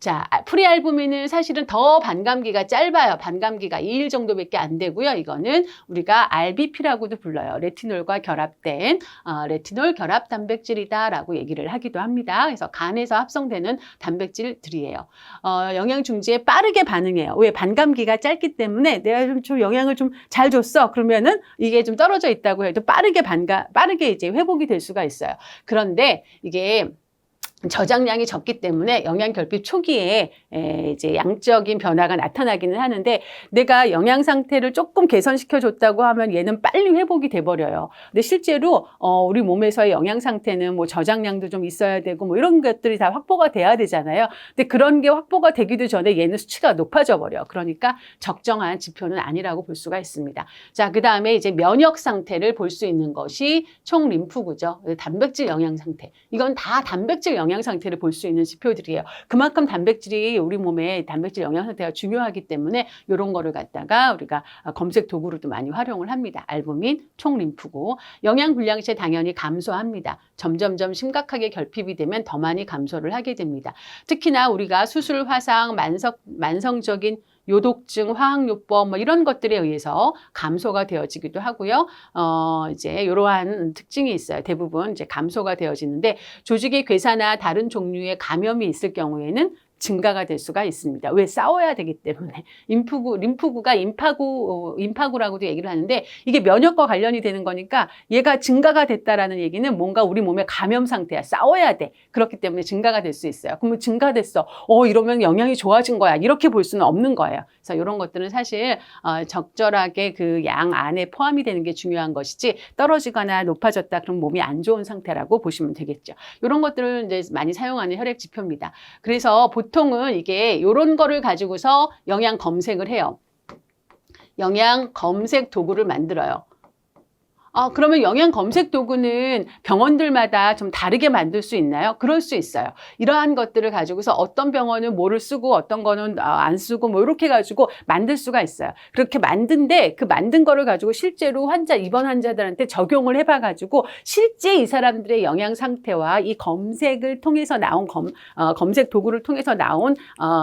자, 프리알부민은 사실은 더 반감기가 짧아요. 반감기가 2일 정도밖에 안 되고요. 이거는 우리가 RBP라고도 불러요. 레티놀과 결합된 레티놀 결합 단백질이다라고 얘기를 하기도 합니다. 그래서 간에서 합성되는 단백질들이에요. 영양 중지에 빠르게 반응해요. 왜? 반감기가 짧기 때문에 내가 좀 영양을 좀 잘 줬어. 그러면은 이게 좀 떨어져 있다고 해도 빠르게 이제 회복이 될 수가 있어요. 그런데 이게 저장량이 적기 때문에 영양 결핍 초기에 이제 양적인 변화가 나타나기는 하는데 내가 영양 상태를 조금 개선시켜 줬다고 하면 얘는 빨리 회복이 돼 버려요. 근데 실제로 우리 몸에서의 영양 상태는 뭐 저장량도 좀 있어야 되고 뭐 이런 것들이 다 확보가 돼야 되잖아요. 근데 그런 게 확보가 되기도 전에 얘는 수치가 높아져 버려. 그러니까 적정한 지표는 아니라고 볼 수가 있습니다. 자, 그다음에 이제 면역 상태를 볼 수 있는 것이 총림프구죠. 단백질 영양 상태. 이건 다 단백질 영양 상태를 볼 수 있는 지표들이에요. 그만큼 단백질이 우리 몸에 단백질 영양 상태가 중요하기 때문에 이런 거를 갖다가 우리가 검색 도구로도 많이 활용을 합니다. 알부민, 총림프고 영양 불량체 당연히 감소합니다. 점점점 심각하게 결핍이 되면 더 많이 감소를 하게 됩니다. 특히나 우리가 수술, 화상, 만성적인 요독증, 화학요법 뭐 이런 것들에 의해서 감소가 되어지기도 하고요. 이제 이러한 특징이 있어요. 대부분 이제 감소가 되어지는데 조직의 괴사나 다른 종류의 감염이 있을 경우에는 증가가 될 수가 있습니다. 왜? 싸워야 되기 때문에. 림프구가 임파구라고도 얘기를 하는데 이게 면역과 관련이 되는 거니까 얘가 증가가 됐다라는 얘기는 뭔가 우리 몸의 감염 상태야. 싸워야 돼. 그렇기 때문에 증가가 될 수 있어요. 그러면 증가됐어. 이러면 영양이 좋아진 거야. 이렇게 볼 수는 없는 거예요. 그래서 이런 것들은 사실 적절하게 그 양 안에 포함이 되는 게 중요한 것이지 떨어지거나 높아졌다 그럼 몸이 안 좋은 상태라고 보시면 되겠죠. 이런 것들을 이제 많이 사용하는 혈액 지표입니다. 그래서 보통은 이게 이런 거를 가지고서 영양 검색을 해요. 영양 검색 도구를 만들어요. 그러면 영양 검색 도구는 병원들마다 좀 다르게 만들 수 있나요? 그럴 수 있어요. 이러한 것들을 가지고서 어떤 병원은 뭐를 쓰고 어떤 거는 안 쓰고 뭐 이렇게 가지고 만들 수가 있어요. 그렇게 만든데 그 만든 거를 가지고 실제로 입원 환자들한테 적용을 해봐 가지고 실제 이 사람들의 영양 상태와 이 검색을 통해서 나온 검색 도구를 통해서 나온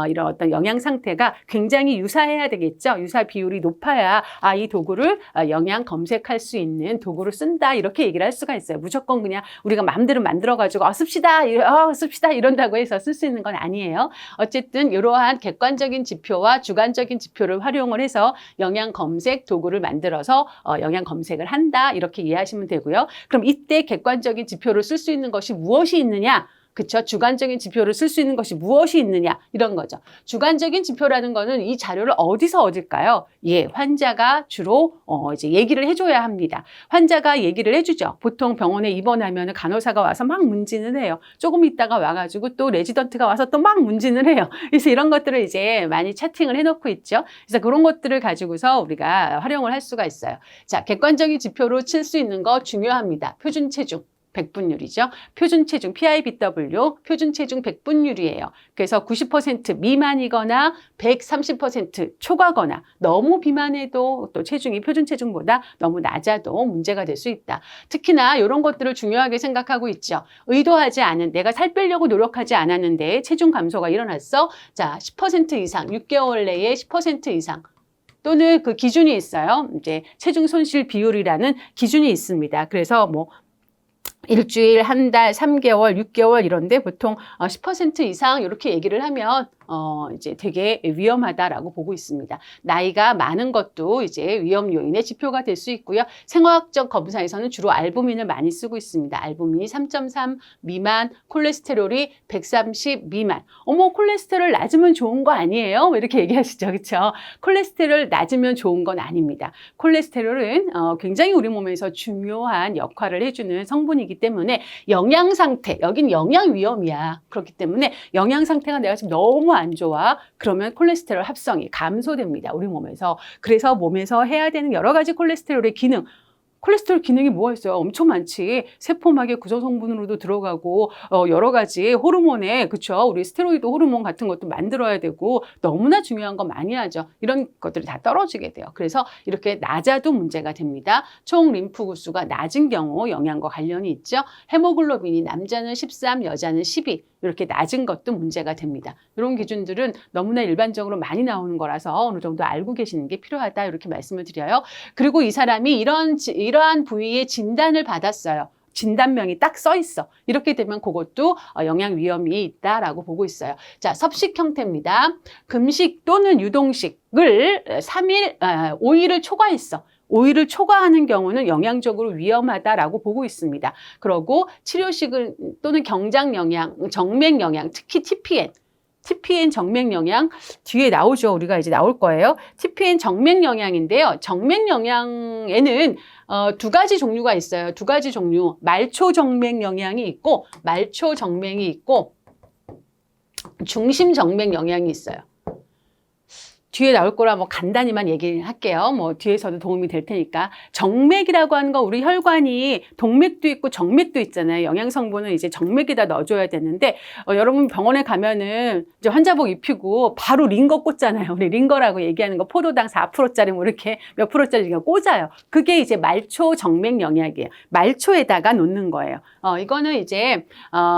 이런 어떤 영양 상태가 굉장히 유사해야 되겠죠. 유사 비율이 높아야 이 도구를 영양 검색할 수 있는 도구를 쓴다 이렇게 얘기를 할 수가 있어요. 무조건 그냥 우리가 마음대로 만들어가지고 씁시다 이런다고 해서 쓸 수 있는 건 아니에요. 어쨌든 이러한 객관적인 지표와 주관적인 지표를 활용을 해서 영양 검색 도구를 만들어서 영양 검색을 한다 이렇게 이해하시면 되고요. 그럼 이때 객관적인 지표를 쓸 수 있는 것이 무엇이 있느냐? 그쵸? 주관적인 지표를 쓸 수 있는 것이 무엇이 있느냐 이런 거죠. 주관적인 지표라는 거는 이 자료를 어디서 얻을까요? 환자가 주로 이제 얘기를 해줘야 합니다. 환자가 얘기를 해주죠. 보통 병원에 입원하면 간호사가 와서 막 문진을 해요. 조금 있다가 와가지고 또 레지던트가 와서 또 막 문진을 해요. 그래서 이런 것들을 이제 많이 차팅을 해놓고 있죠. 그래서 그런 것들을 가지고서 우리가 활용을 할 수가 있어요. 자, 객관적인 지표로 칠 수 있는 거 중요합니다. 표준 체중. 100분율이죠. 표준 체중 PIBW, 표준 체중 100분율이에요. 그래서 90% 미만이거나 130% 초과거나 너무 비만해도 또 체중이 표준 체중보다 너무 낮아도 문제가 될 수 있다. 특히나 이런 것들을 중요하게 생각하고 있죠. 의도하지 않은 내가 살 빼려고 노력하지 않았는데 체중 감소가 일어났어. 자, 10% 이상, 6개월 내에 10% 이상. 또는 그 기준이 있어요. 이제 체중 손실 비율이라는 기준이 있습니다. 그래서 뭐 일주일, 한 달, 3개월, 6개월 이런데 보통 10% 이상 이렇게 얘기를 하면 이제 되게 위험하다라고 보고 있습니다. 나이가 많은 것도 이제 위험 요인의 지표가 될 수 있고요. 생화학적 검사에서는 주로 알부민을 많이 쓰고 있습니다. 알부민이 3.3 미만, 콜레스테롤이 130 미만. 콜레스테롤 낮으면 좋은 거 아니에요? 이렇게 얘기하시죠. 그렇죠? 콜레스테롤 낮으면 좋은 건 아닙니다. 콜레스테롤은 굉장히 우리 몸에서 중요한 역할을 해주는 성분이기 때문에 영양 상태, 여긴 영양 위험이야. 그렇기 때문에 영양 상태가 내가 지금 너무 안 좋아. 그러면 콜레스테롤 합성이 감소됩니다. 우리 몸에서. 그래서 몸에서 해야 되는 여러 가지 콜레스테롤의 기능, 콜레스테롤 기능이 뭐가 있어요? 엄청 많지. 세포막의 구성 성분으로도 들어가고 여러 가지 호르몬에 그쵸? 우리 스테로이드 호르몬 같은 것도 만들어야 되고 너무나 중요한 거 많이 하죠. 이런 것들이 다 떨어지게 돼요. 그래서 이렇게 낮아도 문제가 됩니다. 총 림프 구수가 낮은 경우 영양과 관련이 있죠. 헤모글로빈이 남자는 13, 여자는 12 이렇게 낮은 것도 문제가 됩니다. 이런 기준들은 너무나 일반적으로 많이 나오는 거라서 어느 정도 알고 계시는 게 필요하다 이렇게 말씀을 드려요. 그리고 이 사람이 이러한 부위의 진단을 받았어요. 진단명이 딱 써 있어. 이렇게 되면 그것도 영양 위험이 있다라고 보고 있어요. 자, 섭식 형태입니다. 금식 또는 유동식을 5일을 초과했어. 5일을 초과하는 경우는 영양적으로 위험하다라고 보고 있습니다. 그리고 치료식을 또는 경장 영양, 정맥 영양, 특히 TPN 정맥 영양 뒤에 나오죠. 우리가 이제 나올 거예요. TPN 정맥 영양인데요. 정맥 영양에는 두 가지 종류가 있어요. 두 가지 종류. 말초 정맥 영양이 있고 말초 정맥이 있고 중심 정맥 영양이 있어요. 뒤에 나올 거라 뭐 간단히만 얘기를 할게요. 뭐 뒤에서도 도움이 될 테니까. 정맥이라고 하는 거 우리 혈관이 동맥도 있고 정맥도 있잖아요. 영양 성분은 이제 정맥에다 넣어줘야 되는데 여러분 병원에 가면은 이제 환자복 입히고 바로 링거 꽂잖아요. 우리 링거라고 얘기하는 거 포도당 4%짜리 뭐 이렇게 몇 프로짜리 꽂아요. 그게 이제 말초 정맥 영양이에요. 말초에다가 놓는 거예요. 이거는 이제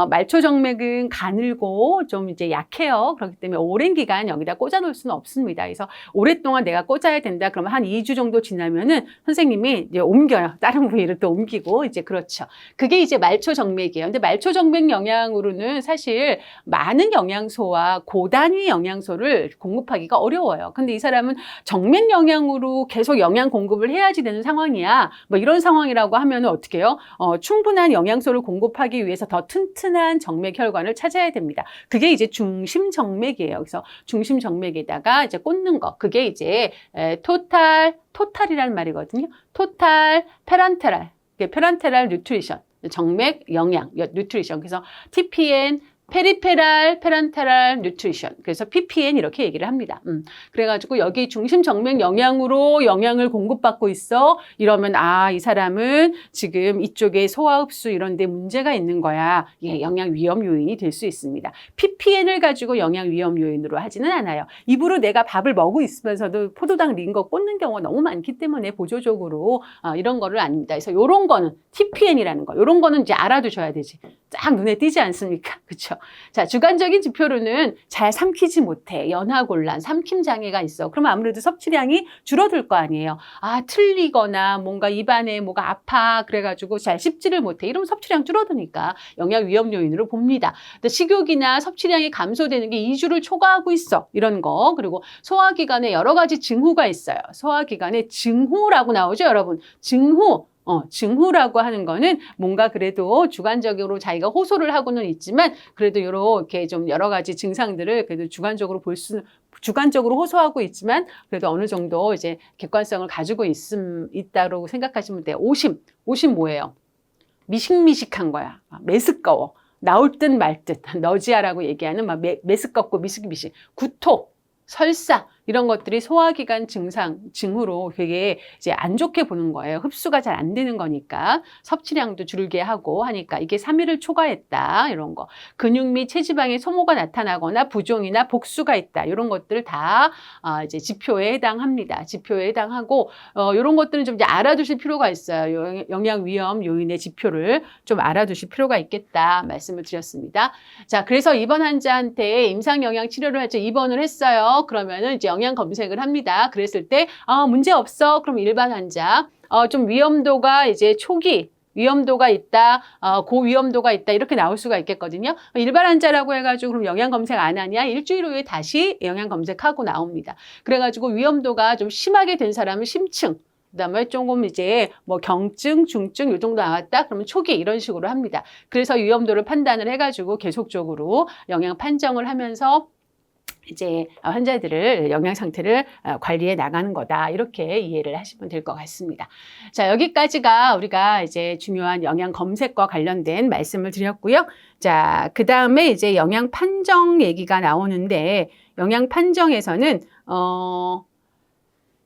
말초 정맥은 가늘고 좀 이제 약해요. 그렇기 때문에 오랜 기간 여기다 꽂아 놓을 수는 없습니다. 그래서 오랫동안 내가 꽂아야 된다. 그러면 한 2주 정도 지나면은 선생님이 이제 옮겨요. 다른 부위를 또 옮기고 이제 그렇죠. 그게 이제 말초 정맥이에요. 근데 말초 정맥 영양으로는 사실 많은 영양소와 고단위 영양소를 공급하기가 어려워요. 근데 이 사람은 정맥 영양으로 계속 영양 공급을 해야지 되는 상황이야. 뭐 이런 상황이라고 하면은 어떻게 해요? 충분한 영양소를 공급하기 위해서 더 튼튼한 정맥 혈관을 찾아야 됩니다. 그게 이제 중심 정맥이에요. 그래서 중심 정맥에다가 이제 꽂는 거. 그게 이제 토탈이라는 말이거든요. 토탈 페란테랄 뉴트리션. 정맥 영양 뉴트리션. 그래서 TPN 페리페랄, 페란테랄 뉴트리션. 그래서 PPN 이렇게 얘기를 합니다. 그래가지고 여기 중심 정맥 영양으로 영양을 공급받고 있어. 이러면 이 사람은 지금 이쪽에 소화 흡수 이런 데 문제가 있는 거야. 예, 영양 위험 요인이 될 수 있습니다. PPN을 가지고 영양 위험 요인으로 하지는 않아요. 입으로 내가 밥을 먹고 있으면서도 포도당 링거 꽂는 경우가 너무 많기 때문에 보조적으로 이런 거를 아닙니다. 그래서 요런 거는 TPN이라는 거. 요런 거는 이제 알아두셔야 되지. 딱 눈에 띄지 않습니까? 그쵸? 자, 주관적인 지표로는 잘 삼키지 못해. 연하곤란, 삼킴 장애가 있어. 그러면 아무래도 섭취량이 줄어들 거 아니에요. 틀리거나 뭔가 입안에 뭐가 아파. 그래가지고 잘 씹지를 못해. 이러면 섭취량 줄어드니까 영양 위험 요인으로 봅니다. 근데 식욕이나 섭취량이 감소되는 게 2주를 초과하고 있어. 이런 거. 그리고 소화기관에 여러 가지 증후가 있어요. 소화기관에 증후라고 나오죠, 여러분. 증후. 증후라고 하는 거는 뭔가 그래도 주관적으로 자기가 호소를 하고는 있지만 그래도 이렇게 좀 여러 가지 증상들을 그래도 주관적으로 호소하고 있지만 그래도 어느 정도 이제 객관성을 가지고 있다고 생각하시면 돼요. 오심 뭐예요? 미식미식한 거야. 메스꺼워. 나올 듯 말 듯. 너지아라고 얘기하는 메스껍고 미식미식. 구토, 설사 이런 것들이 소화기관 증후로 되게 이제 안 좋게 보는 거예요. 흡수가 잘 안 되는 거니까 섭취량도 줄게 하고 하니까 이게 3일을 초과했다 이런 거. 근육 및 체지방의 소모가 나타나거나 부종이나 복수가 있다 이런 것들 다 이제 지표에 해당합니다. 지표에 해당하고 이런 것들은 좀 이제 알아두실 필요가 있어요. 영양 위험 요인의 지표를 좀 알아두실 필요가 있겠다 말씀을 드렸습니다. 자, 그래서 입원 환자한테 임상 영양 치료를 할 때 입원을 했어요. 그러면은 이제 영양 검색을 합니다. 그랬을 때 문제 없어. 그럼 일반 환자 좀 위험도가 이제 초기 위험도가 있다, 고위험도가 있다 이렇게 나올 수가 있겠거든요. 일반 환자라고 해가지고 그럼 영양 검색 안 하냐? 일주일 후에 다시 영양 검색하고 나옵니다. 그래가지고 위험도가 좀 심하게 된 사람은 심층, 그다음에 조금 이제 뭐 경증, 중증 요 정도 나왔다. 그러면 초기 이런 식으로 합니다. 그래서 위험도를 판단을 해가지고 계속적으로 영양 판정을 하면서 이제 환자들을 영양 상태를 관리해 나가는 거다. 이렇게 이해를 하시면 될 것 같습니다. 자, 여기까지가 우리가 이제 중요한 영양 검색과 관련된 말씀을 드렸고요. 자, 그 다음에 이제 영양 판정 얘기가 나오는데 영양 판정에서는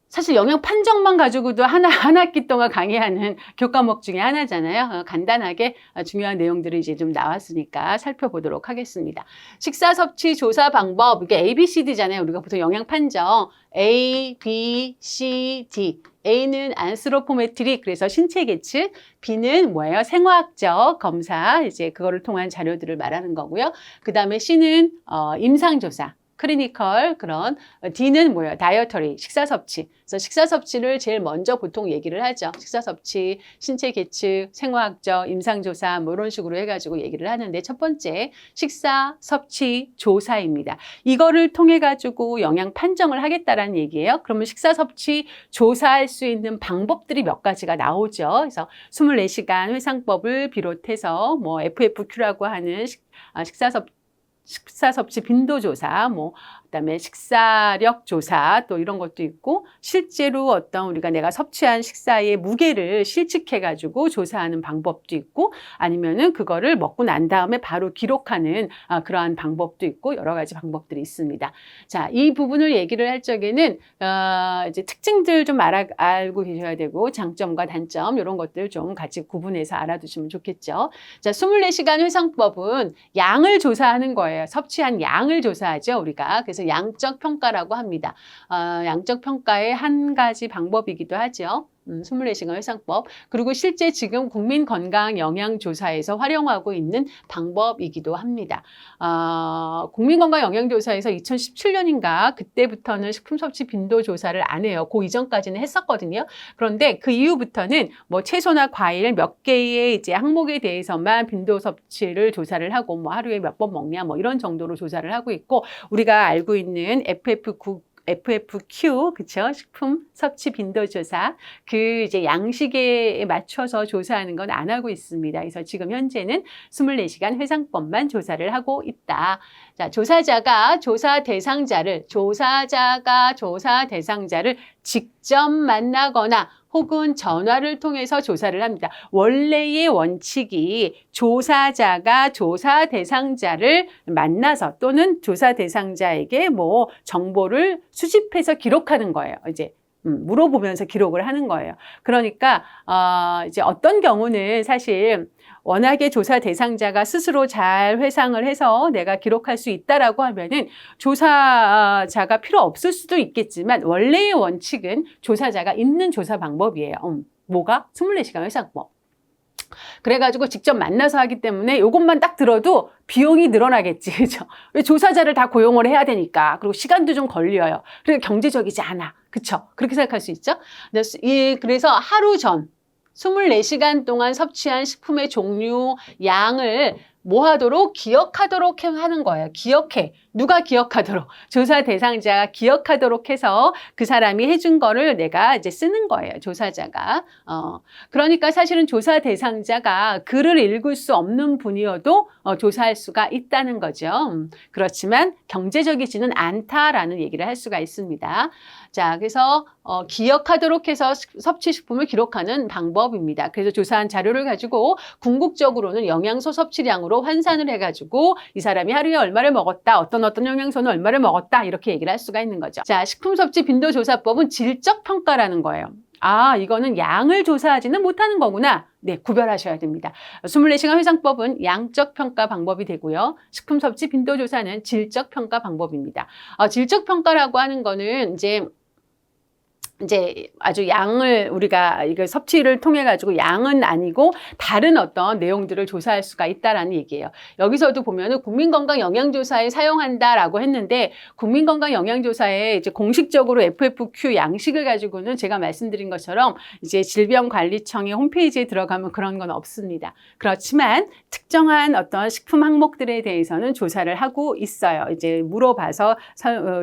사실 영양 판정만 가지고도 한 학기 동안 강의하는 교과목 중에 하나잖아요. 간단하게 중요한 내용들이 이제 좀 나왔으니까 살펴보도록 하겠습니다. 식사 섭취 조사 방법, 이게 ABCD잖아요. 우리가 보통 영양 판정 A, B, C, D. A는 안스로포메트릭, 그래서 신체 계측, B는 뭐예요? 생화학적 검사, 이제 그거를 통한 자료들을 말하는 거고요. 그 다음에 C는 임상조사. 클리니컬 그런 D는 뭐예요? 다이어터리, 식사 섭취. 그래서 식사 섭취를 제일 먼저 보통 얘기를 하죠. 식사 섭취, 신체 계측, 생화학적, 임상조사 뭐 이런 식으로 해가지고 얘기를 하는데 첫 번째 식사 섭취 조사입니다. 이거를 통해 가지고 영양 판정을 하겠다라는 얘기예요. 그러면 식사 섭취 조사할 수 있는 방법들이 몇 가지가 나오죠. 그래서 24시간 회상법을 비롯해서 뭐 FFQ라고 하는 식사 섭취 빈도 조사, 그다음에 식사력 조사 또 이런 것도 있고 실제로 어떤 우리가 내가 섭취한 식사의 무게를 실측해가지고 조사하는 방법도 있고 아니면은 그거를 먹고 난 다음에 바로 기록하는 그러한 방법도 있고 여러 가지 방법들이 있습니다. 자, 이 부분을 얘기를 할 적에는 이제 특징들 좀 알고 계셔야 되고 장점과 단점 이런 것들 좀 같이 구분해서 알아두시면 좋겠죠. 자, 24시간 회상법은 양을 조사하는 거예요. 섭취한 양을 조사하죠, 우리가. 그래서 양적 평가라고 합니다. 양적 평가의 한 가지 방법이기도 하죠. 24시간 회상법. 그리고 실제 지금 국민건강영양조사에서 활용하고 있는 방법이기도 합니다. 국민건강영양조사에서 2017년인가 그때부터는 식품섭취 빈도 조사를 안 해요. 그 이전까지는 했었거든요. 그런데 그 이후부터는 뭐 채소나 과일 몇 개의 이제 항목에 대해서만 빈도 섭취를 조사를 하고 뭐 하루에 몇 번 먹냐 뭐 이런 정도로 조사를 하고 있고 우리가 알고 있는 FFQ, 그쵸? 식품 섭취 빈도 조사. 그 이제 양식에 맞춰서 조사하는 건 안 하고 있습니다. 그래서 지금 현재는 24시간 회상법만 조사를 하고 있다. 자, 조사자가 조사 대상자를 직접 만나거나 혹은 전화를 통해서 조사를 합니다. 원래의 원칙이 조사자가 조사 대상자를 만나서 또는 조사 대상자에게 뭐 정보를 수집해서 기록하는 거예요. 이제 물어보면서 기록을 하는 거예요. 그러니까 이제 어떤 경우는 사실 워낙에 조사 대상자가 스스로 잘 회상을 해서 내가 기록할 수 있다라고 하면은 조사자가 필요 없을 수도 있겠지만 원래의 원칙은 조사자가 있는 조사 방법이에요. 뭐가? 24시간 회상법. 그래가지고 직접 만나서 하기 때문에 이것만 딱 들어도 비용이 늘어나겠지. 그죠? 왜 조사자를 다 고용을 해야 되니까. 그리고 시간도 좀 걸려요. 그리고 경제적이지 않아. 그쵸? 그렇게 생각할 수 있죠? 그래서 하루 전 24시간 동안 섭취한 식품의 종류, 양을 뭐 하도록? 기억하도록 하는 거예요. 기억해. 누가 기억하도록? 조사 대상자가 기억하도록 해서 그 사람이 해준 거를 내가 이제 쓰는 거예요. 조사자가. 그러니까 사실은 조사 대상자가 글을 읽을 수 없는 분이어도 조사할 수가 있다는 거죠. 그렇지만 경제적이지는 않다라는 얘기를 할 수가 있습니다. 자, 그래서 기억하도록 해서 섭취식품을 기록하는 방법입니다. 그래서 조사한 자료를 가지고 궁극적으로는 영양소 섭취량으로 환산을 해가지고 이 사람이 하루에 얼마를 먹었다, 어떤 영양소는 얼마를 먹었다 이렇게 얘기를 할 수가 있는 거죠. 자, 식품 섭취 빈도 조사법은 질적 평가라는 거예요. 아, 이거는 양을 조사하지는 못하는 거구나. 네, 구별하셔야 됩니다. 24시간 회상법은 양적 평가 방법이 되고요. 식품 섭취 빈도 조사는 질적 평가 방법입니다. 질적 평가라고 하는 거는 이제 아주 양을 우리가 이거 섭취를 통해 가지고 양은 아니고 다른 어떤 내용들을 조사할 수가 있다라는 얘기예요. 여기서도 보면은 국민건강영양조사에 사용한다라고 했는데 국민건강영양조사에 이제 공식적으로 FFQ 양식을 가지고는 제가 말씀드린 것처럼 이제 질병관리청의 홈페이지에 들어가면 그런 건 없습니다. 그렇지만 특정한 어떤 식품 항목들에 대해서는 조사를 하고 있어요. 이제 물어봐서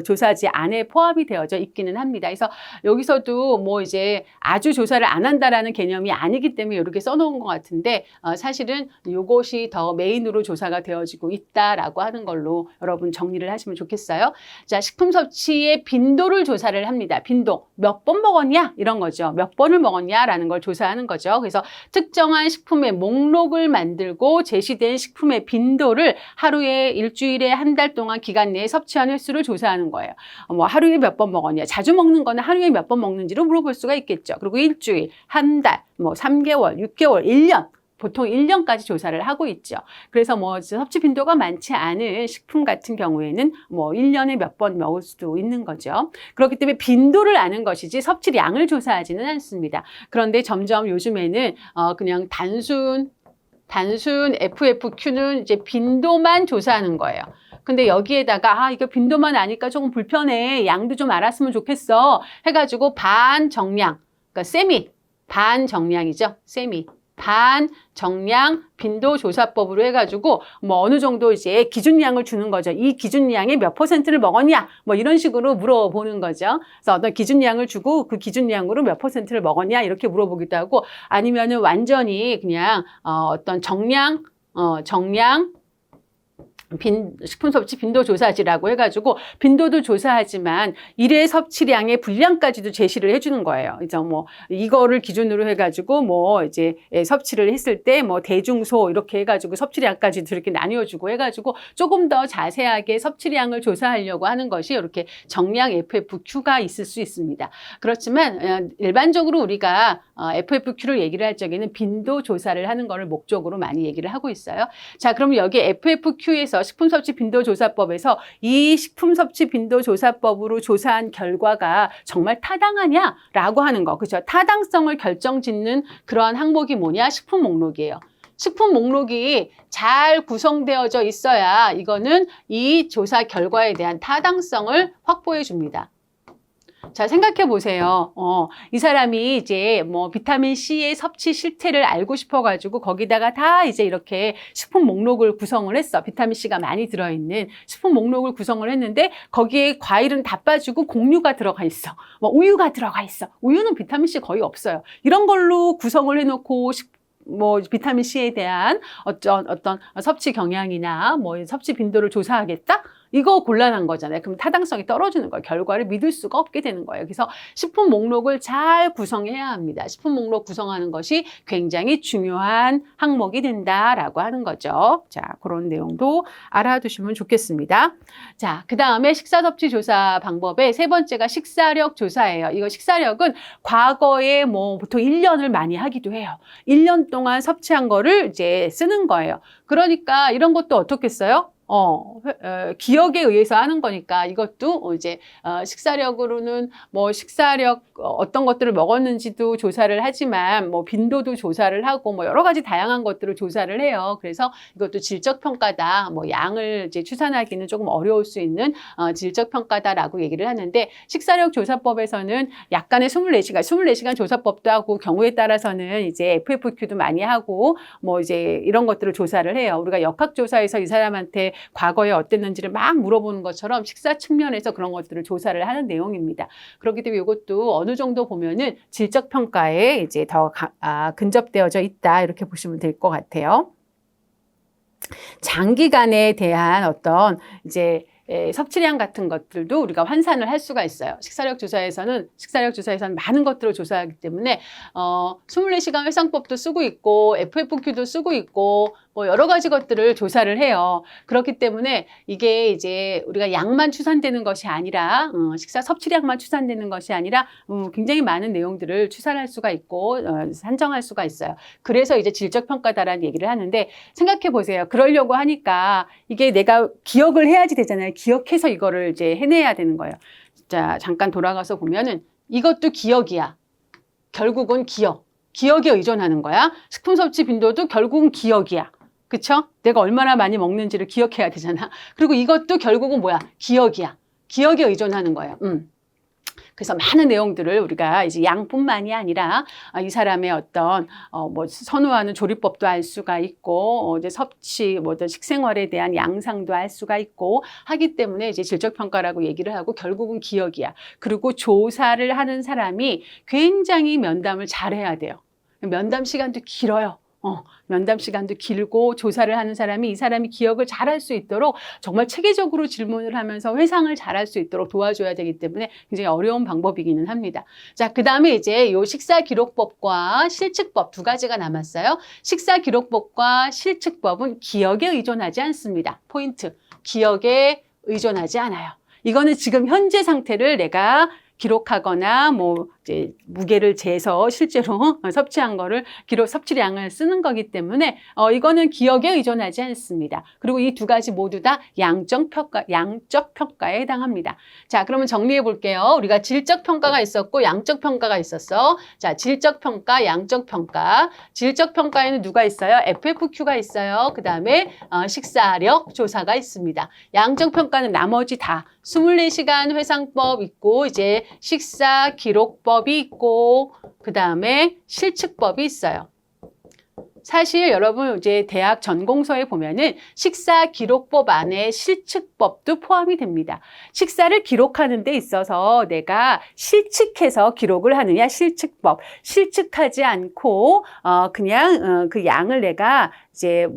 조사지 안에 포함이 되어져 있기는 합니다. 그래서 여기서도 뭐 이제 아주 조사를 안 한다라는 개념이 아니기 때문에 이렇게 써놓은 것 같은데 사실은 이것이 더 메인으로 조사가 되어지고 있다라고 하는 걸로 여러분 정리를 하시면 좋겠어요. 자, 식품 섭취의 빈도를 조사를 합니다. 빈도. 몇 번 먹었냐? 이런 거죠. 몇 번을 먹었냐라는 걸 조사하는 거죠. 그래서 특정한 식품의 목록을 만들고 제시된 식품의 빈도를 하루에, 일주일에, 한 달 동안 기간 내에 섭취한 횟수를 조사하는 거예요. 뭐 하루에 몇 번 먹었냐? 자주 먹는 거는 하루에 몇 번 먹는지를 물어볼 수가 있겠죠. 그리고 일주일, 한 달, 뭐 3개월, 6개월, 1년. 보통 1년까지 조사를 하고 있죠. 그래서 뭐 섭취 빈도가 많지 않은 식품 같은 경우에는 뭐 1년에 몇 번 먹을 수도 있는 거죠. 그렇기 때문에 빈도를 아는 것이지 섭취량을 조사하지는 않습니다. 그런데 점점 요즘에는 그냥 단순 FFQ는 이제 빈도만 조사하는 거예요. 근데 여기에다가 이거 빈도만 아니까 조금 불편해. 양도 좀 알았으면 좋겠어. 해가지고 반정량, 그러니까 세미, 반정량이죠. 세미. 반정량 빈도조사법으로 해가지고 뭐 어느 정도 이제 기준량을 주는 거죠. 이 기준량의 몇 %를 먹었냐? 뭐 이런 식으로 물어보는 거죠. 그래서 어떤 기준량을 주고 그 기준량으로 몇 %를 먹었냐? 이렇게 물어보기도 하고 아니면은 완전히 그냥 어떤 정량 식품 섭취 빈도 조사지라고 해가지고 빈도도 조사하지만 일회 섭취량의 분량까지도 제시를 해주는 거예요. 이제 뭐 이거를 기준으로 해가지고 뭐 이제 섭취를 했을 때 뭐 대중소 이렇게 해가지고 섭취량까지도 이렇게 나뉘어주고 해가지고 조금 더 자세하게 섭취량을 조사하려고 하는 것이 이렇게 정량 FFQ가 있을 수 있습니다. 그렇지만 일반적으로 우리가 FFQ를 얘기를 할 적에는 빈도 조사를 하는 거를 목적으로 많이 얘기를 하고 있어요. 자, 그럼 여기 FFQ에서 식품섭취 빈도조사법에서 이 식품섭취 빈도조사법으로 조사한 결과가 정말 타당하냐라고 하는 거. 그렇죠? 타당성을 결정짓는 그러한 항목이 뭐냐? 식품 목록이에요. 식품 목록이 잘 구성되어져 있어야 이거는 이 조사 결과에 대한 타당성을 확보해 줍니다. 자, 생각해 보세요. 이 사람이 이제 뭐 비타민 C의 섭취 실태를 알고 싶어가지고 거기다가 다 이제 이렇게 식품 목록을 구성을 했어. 비타민 C가 많이 들어있는 식품 목록을 구성을 했는데 거기에 과일은 다 빠지고 곡류가 들어가 있어. 뭐 우유가 들어가 있어. 우유는 비타민 C 거의 없어요. 이런 걸로 구성을 해놓고 뭐 비타민 C에 대한 어떤 섭취 경향이나 뭐 섭취 빈도를 조사하겠다? 이거 곤란한 거잖아요. 그럼 타당성이 떨어지는 거예요. 결과를 믿을 수가 없게 되는 거예요. 그래서 식품 목록을 잘 구성해야 합니다. 식품 목록 구성하는 것이 굉장히 중요한 항목이 된다라고 하는 거죠. 자, 그런 내용도 알아두시면 좋겠습니다. 자, 그 다음에 식사 섭취 조사 방법의 세 번째가 식사력 조사예요. 이거 식사력은 과거에 뭐 보통 1년을 많이 하기도 해요. 1년 동안 섭취한 거를 이제 쓰는 거예요. 그러니까 이런 것도 어떻게 써요? 기억에 의해서 하는 거니까 이것도 이제 식사력으로는 뭐 식사력 어떤 것들을 먹었는지도 조사를 하지만 뭐 빈도도 조사를 하고 뭐 여러 가지 다양한 것들을 조사를 해요. 그래서 이것도 질적 평가다. 뭐 양을 이제 추산하기는 조금 어려울 수 있는 질적 평가다라고 얘기를 하는데 식사력 조사법에서는 약간의 24시간 조사법도 하고 경우에 따라서는 이제 FFQ도 많이 하고 뭐 이제 이런 것들을 조사를 해요. 우리가 역학조사에서 이 사람한테 과거에 어땠는지를 막 물어보는 것처럼 식사 측면에서 그런 것들을 조사를 하는 내용입니다. 그렇기 때문에 이것도 어느 정도 보면은 질적 평가에 이제 더 근접되어져 있다 이렇게 보시면 될 것 같아요. 장기간에 대한 어떤 이제 섭취량 같은 것들도 우리가 환산을 할 수가 있어요. 식사력 조사에서는 많은 것들을 조사하기 때문에 24시간 회상법도 쓰고 있고 FFQ도 쓰고 있고 뭐 여러 가지 것들을 조사를 해요. 그렇기 때문에 이게 이제 우리가 양만 추산되는 것이 아니라 식사 섭취량만 추산되는 것이 아니라 굉장히 많은 내용들을 추산할 수가 있고 산정할 수가 있어요. 그래서 이제 질적 평가다라는 얘기를 하는데 생각해 보세요. 그러려고 하니까 이게 내가 기억을 해야지 되잖아요. 기억해서 이거를 이제 해내야 되는 거예요. 자, 잠깐 돌아가서 보면은 이것도 기억이야. 결국은 기억에 의존하는 거야. 식품 섭취 빈도도 결국은 기억이야. 그쵸? 내가 얼마나 많이 먹는지를 기억해야 되잖아. 그리고 이것도 결국은 뭐야? 기억이야. 기억에 의존하는 거예요. 그래서 많은 내용들을 우리가 이제 양뿐만이 아니라 이 사람의 어떤 뭐 선호하는 조리법도 알 수가 있고 이제 섭취 뭐 어떤 식생활에 대한 양상도 알 수가 있고 하기 때문에 이제 질적 평가라고 얘기를 하고 결국은 기억이야. 그리고 조사를 하는 사람이 굉장히 면담을 잘해야 돼요. 면담 시간도 길어요. 면담 시간도 길고 조사를 하는 사람이 이 사람이 기억을 잘할 수 있도록 정말 체계적으로 질문을 하면서 회상을 잘할 수 있도록 도와줘야 되기 때문에 굉장히 어려운 방법이기는 합니다. 자, 그 다음에 이제 요 식사기록법과 실측법 두 가지가 남았어요. 식사기록법과 실측법은 기억에 의존하지 않습니다. 포인트, 기억에 의존하지 않아요. 이거는 지금 현재 상태를 내가 기록하거나 뭐 이제 무게를 재서 실제로 섭취한 거를 섭취량을 쓰는 거기 때문에 이거는 기억에 의존하지 않습니다. 그리고 이 두 가지 모두 다 양적 평가에 해당합니다. 자, 그러면 정리해 볼게요. 우리가 질적 평가가 있었고 양적 평가가 있었어. 자, 질적 평가, 양적 평가. 질적 평가에는 누가 있어요? FFQ가 있어요. 그다음에 식사력 조사가 있습니다. 양적 평가는 나머지 다 24시간 회상법 있고 이제 식사 기록법이 있고 그다음에 실측법이 있어요. 사실 여러분 이제 대학 전공서에 보면은 식사 기록법 안에 실측법도 포함이 됩니다. 식사를 기록하는 데 있어서 내가 실측해서 기록을 하느냐 실측법, 실측하지 않고 그냥 그 양을 내가 이제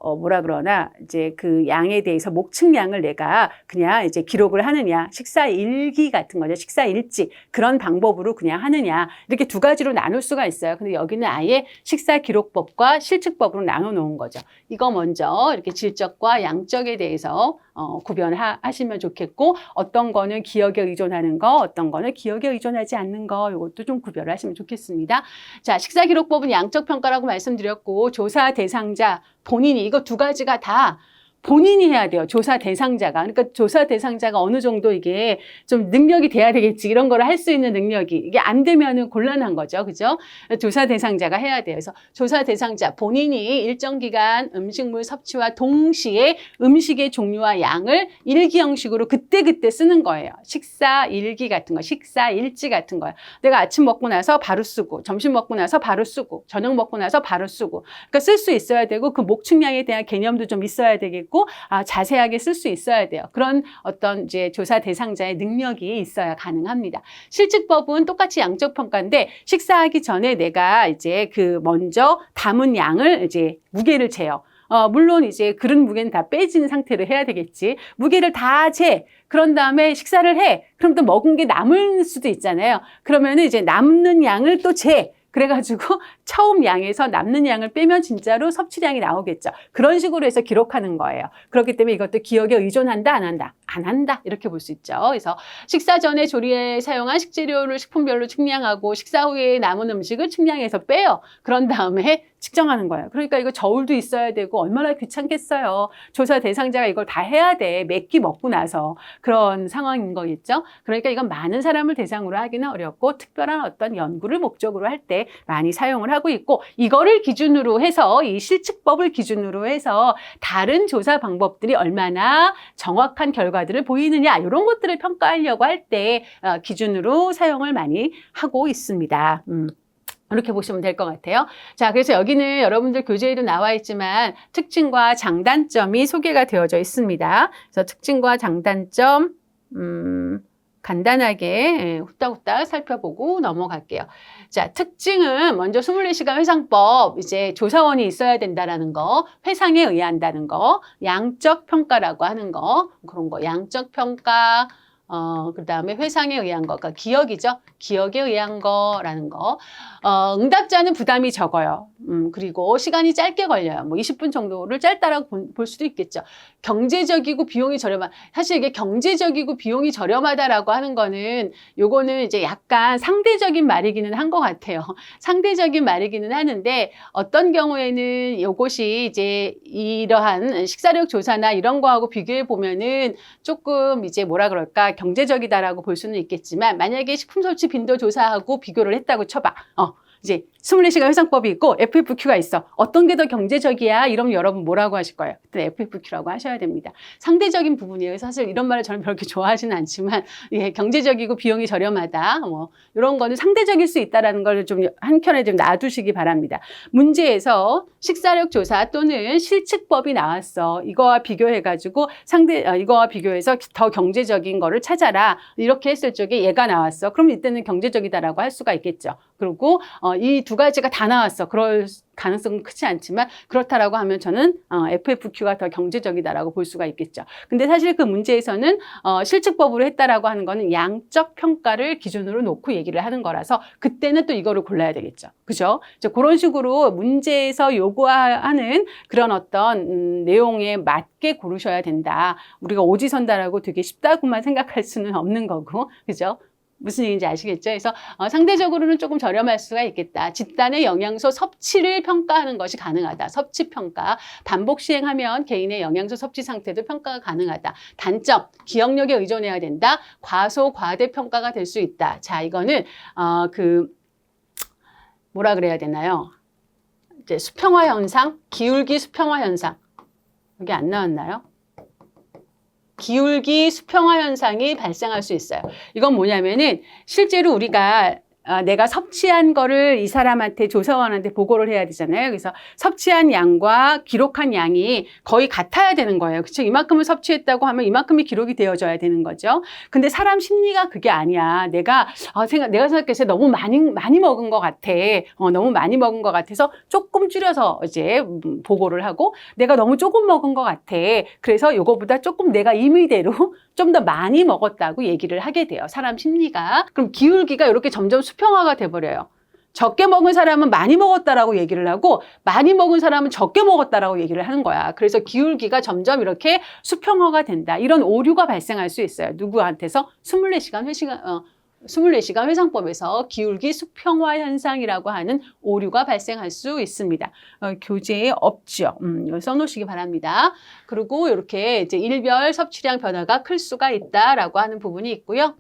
뭐라 그러나 이제 그 양에 대해서 목측량을 내가 그냥 이제 기록을 하느냐 식사 일기 같은 거죠. 식사 일지 그런 방법으로 그냥 하느냐 이렇게 두 가지로 나눌 수가 있어요. 근데 여기는 아예 식사 기록법과 실측법으로 나눠 놓은 거죠. 이거 먼저 이렇게 질적과 양적에 대해서 구별하시면 좋겠고 어떤 거는 기억에 의존하는 거 어떤 거는 기억에 의존하지 않는 거 이것도 좀 구별을 하시면 좋겠습니다. 자, 식사 기록법은 양적 평가라고 말씀드렸고 조사 대상자 본인이 이거 두 가지가 다 본인이 해야 돼요. 조사 대상자가. 그러니까 조사 대상자가 어느 정도 이게 좀 능력이 돼야 되겠지. 이런 거를 할 수 있는 능력이. 이게 안 되면은 곤란한 거죠. 그죠? 조사 대상자가 해야 돼요. 그래서 조사 대상자 본인이 일정 기간 음식물 섭취와 동시에 음식의 종류와 양을 일기 형식으로 그때그때 쓰는 거예요. 식사 일기 같은 거, 식사 일지 같은 거예요. 내가 아침 먹고 나서 바로 쓰고, 점심 먹고 나서 바로 쓰고, 저녁 먹고 나서 바로 쓰고. 그러니까 쓸 수 있어야 되고 그 목축량에 대한 개념도 좀 있어야 되겠고 있고 자세하게 쓸 수 있어야 돼요. 그런 어떤 이제 조사 대상자의 능력이 있어야 가능합니다. 실측법은 똑같이 양적 평가인데 식사하기 전에 내가 이제 그 먼저 담은 양을 이제 무게를 재요. 물론 이제 그릇 무게는 다 빼진 상태로 해야 되겠지. 무게를 다 재. 그런 다음에 식사를 해. 그럼 또 먹은 게 남을 수도 있잖아요. 그러면은 이제 남는 양을 또 재. 그래가지고 처음 양에서 남는 양을 빼면 진짜로 섭취량이 나오겠죠. 그런 식으로 해서 기록하는 거예요. 그렇기 때문에 이것도 기억에 의존한다, 안 한다? 안 한다. 이렇게 볼 수 있죠. 그래서 식사 전에 조리에 사용한 식재료를 식품별로 측량하고 식사 후에 남은 음식을 측량해서 빼요. 그런 다음에 측정하는 거예요. 그러니까 이거 저울도 있어야 되고 얼마나 귀찮겠어요. 조사 대상자가 이걸 다 해야 돼. 몇 끼 먹고 나서. 그런 상황인 거겠죠. 그러니까 이건 많은 사람을 대상으로 하기는 어렵고 특별한 어떤 연구를 목적으로 할 때 많이 사용을 하고 있고 이거를 기준으로 해서 이 실측법을 기준으로 해서 다른 조사 방법들이 얼마나 정확한 결과들을 보이느냐 이런 것들을 평가하려고 할 때 기준으로 사용을 많이 하고 있습니다. 이렇게 보시면 될 것 같아요. 자, 그래서 여기는 여러분들 교재에도 나와 있지만 특징과 장단점이 소개가 되어져 있습니다. 그래서 특징과 장단점 간단하게 후딱후딱 살펴보고 넘어갈게요. 자, 특징은 먼저 24시간 회상법, 이제 조사원이 있어야 된다라는 거, 회상에 의한다는 거, 양적 평가라고 하는 거, 그런 거, 양적 평가, 그 다음에 회상에 의한 거, 그러니까 기억이죠. 기억에 의한 거라는 거. 응답자는 부담이 적어요. 그리고 시간이 짧게 걸려요. 뭐 20분 정도를 짧다라고 볼 수도 있겠죠. 경제적이고 비용이 사실 이게 경제적이고 비용이 저렴하다라고 하는 거는 요거는 이제 약간 상대적인 말이기는 한 것 같아요. 상대적인 말이기는 하는데 어떤 경우에는 요것이 이제 이러한 식사력 조사나 이런 거하고 비교해 보면은 조금 이제 뭐라 그럴까 경제적이다라고 볼 수는 있겠지만 만약에 식품 섭취 빈도 조사하고 비교를 했다고 쳐봐. 이제 24시간 회상법이 있고 FFQ가 있어. 어떤 게 더 경제적이야? 이러면 여러분 뭐라고 하실 거예요? 그때 FFQ라고 하셔야 됩니다. 상대적인 부분이에요. 사실 이런 말을 저는 그렇게 좋아하지는 않지만 예, 경제적이고 비용이 저렴하다. 뭐 이런 거는 상대적일 수 있다라는 걸 좀 한켠에 좀 놔두시기 바랍니다. 문제에서 식사력 조사 또는 실측법이 나왔어. 이거와 비교해가지고 이거와 비교해서 더 경제적인 거를 찾아라. 이렇게 했을 적에 얘가 나왔어. 그럼 이때는 경제적이다라고 할 수가 있겠죠. 그리고 이 두 가지가 다 나왔어. 그럴 가능성은 크지 않지만 그렇다라고 하면 저는 FFQ가 더 경제적이다라고 볼 수가 있겠죠. 근데 사실 그 문제에서는 실측법으로 했다라고 하는 거는 양적 평가를 기준으로 놓고 얘기를 하는 거라서 그때는 또 이거를 골라야 되겠죠. 그죠? 그런 식으로 문제에서 요구하는 그런 어떤 내용에 맞게 고르셔야 된다. 우리가 오지선다라고 되게 쉽다고만 생각할 수는 없는 거고. 그죠? 무슨 얘기인지 아시겠죠? 그래서 상대적으로는 조금 저렴할 수가 있겠다. 집단의 영양소 섭취를 평가하는 것이 가능하다. 섭취 평가. 반복 시행하면 개인의 영양소 섭취 상태도 평가가 가능하다. 단점, 기억력에 의존해야 된다. 과소, 과대 평가가 될 수 있다. 자, 이거는 뭐라 그래야 되나요? 이제 수평화 현상, 기울기 수평화 현상. 여기 안 나왔나요? 기울기 수평화 현상이 발생할 수 있어요. 이건 뭐냐면은 실제로 우리가 내가 섭취한 거를 이 사람한테 조사원한테 보고를 해야 되잖아요. 그래서 섭취한 양과 기록한 양이 거의 같아야 되는 거예요. 그렇죠? 이만큼을 섭취했다고 하면 이만큼이 기록이 되어져야 되는 거죠. 근데 사람 심리가 그게 아니야. 내가 생각했을 때 너무 많이 먹은 것 같아. 너무 많이 먹은 것 같아서 조금 줄여서 이제 보고를 하고 내가 너무 조금 먹은 것 같아. 그래서 요거보다 조금 내가 임의대로 좀 더 많이 먹었다고 얘기를 하게 돼요. 사람 심리가. 그럼 기울기가 이렇게 점점 수평화가 돼버려요. 적게 먹은 사람은 많이 먹었다라고 얘기를 하고 많이 먹은 사람은 적게 먹었다라고 얘기를 하는 거야. 그래서 기울기가 점점 이렇게 수평화가 된다. 이런 오류가 발생할 수 있어요. 누구한테서? 24시간 회상법에서 기울기 수평화 현상이라고 하는 오류가 발생할 수 있습니다. 교재에 없죠. 이거 써놓으시기 바랍니다. 그리고 이렇게 이제 일별 섭취량 변화가 클 수가 있다라고 하는 부분이 있고요.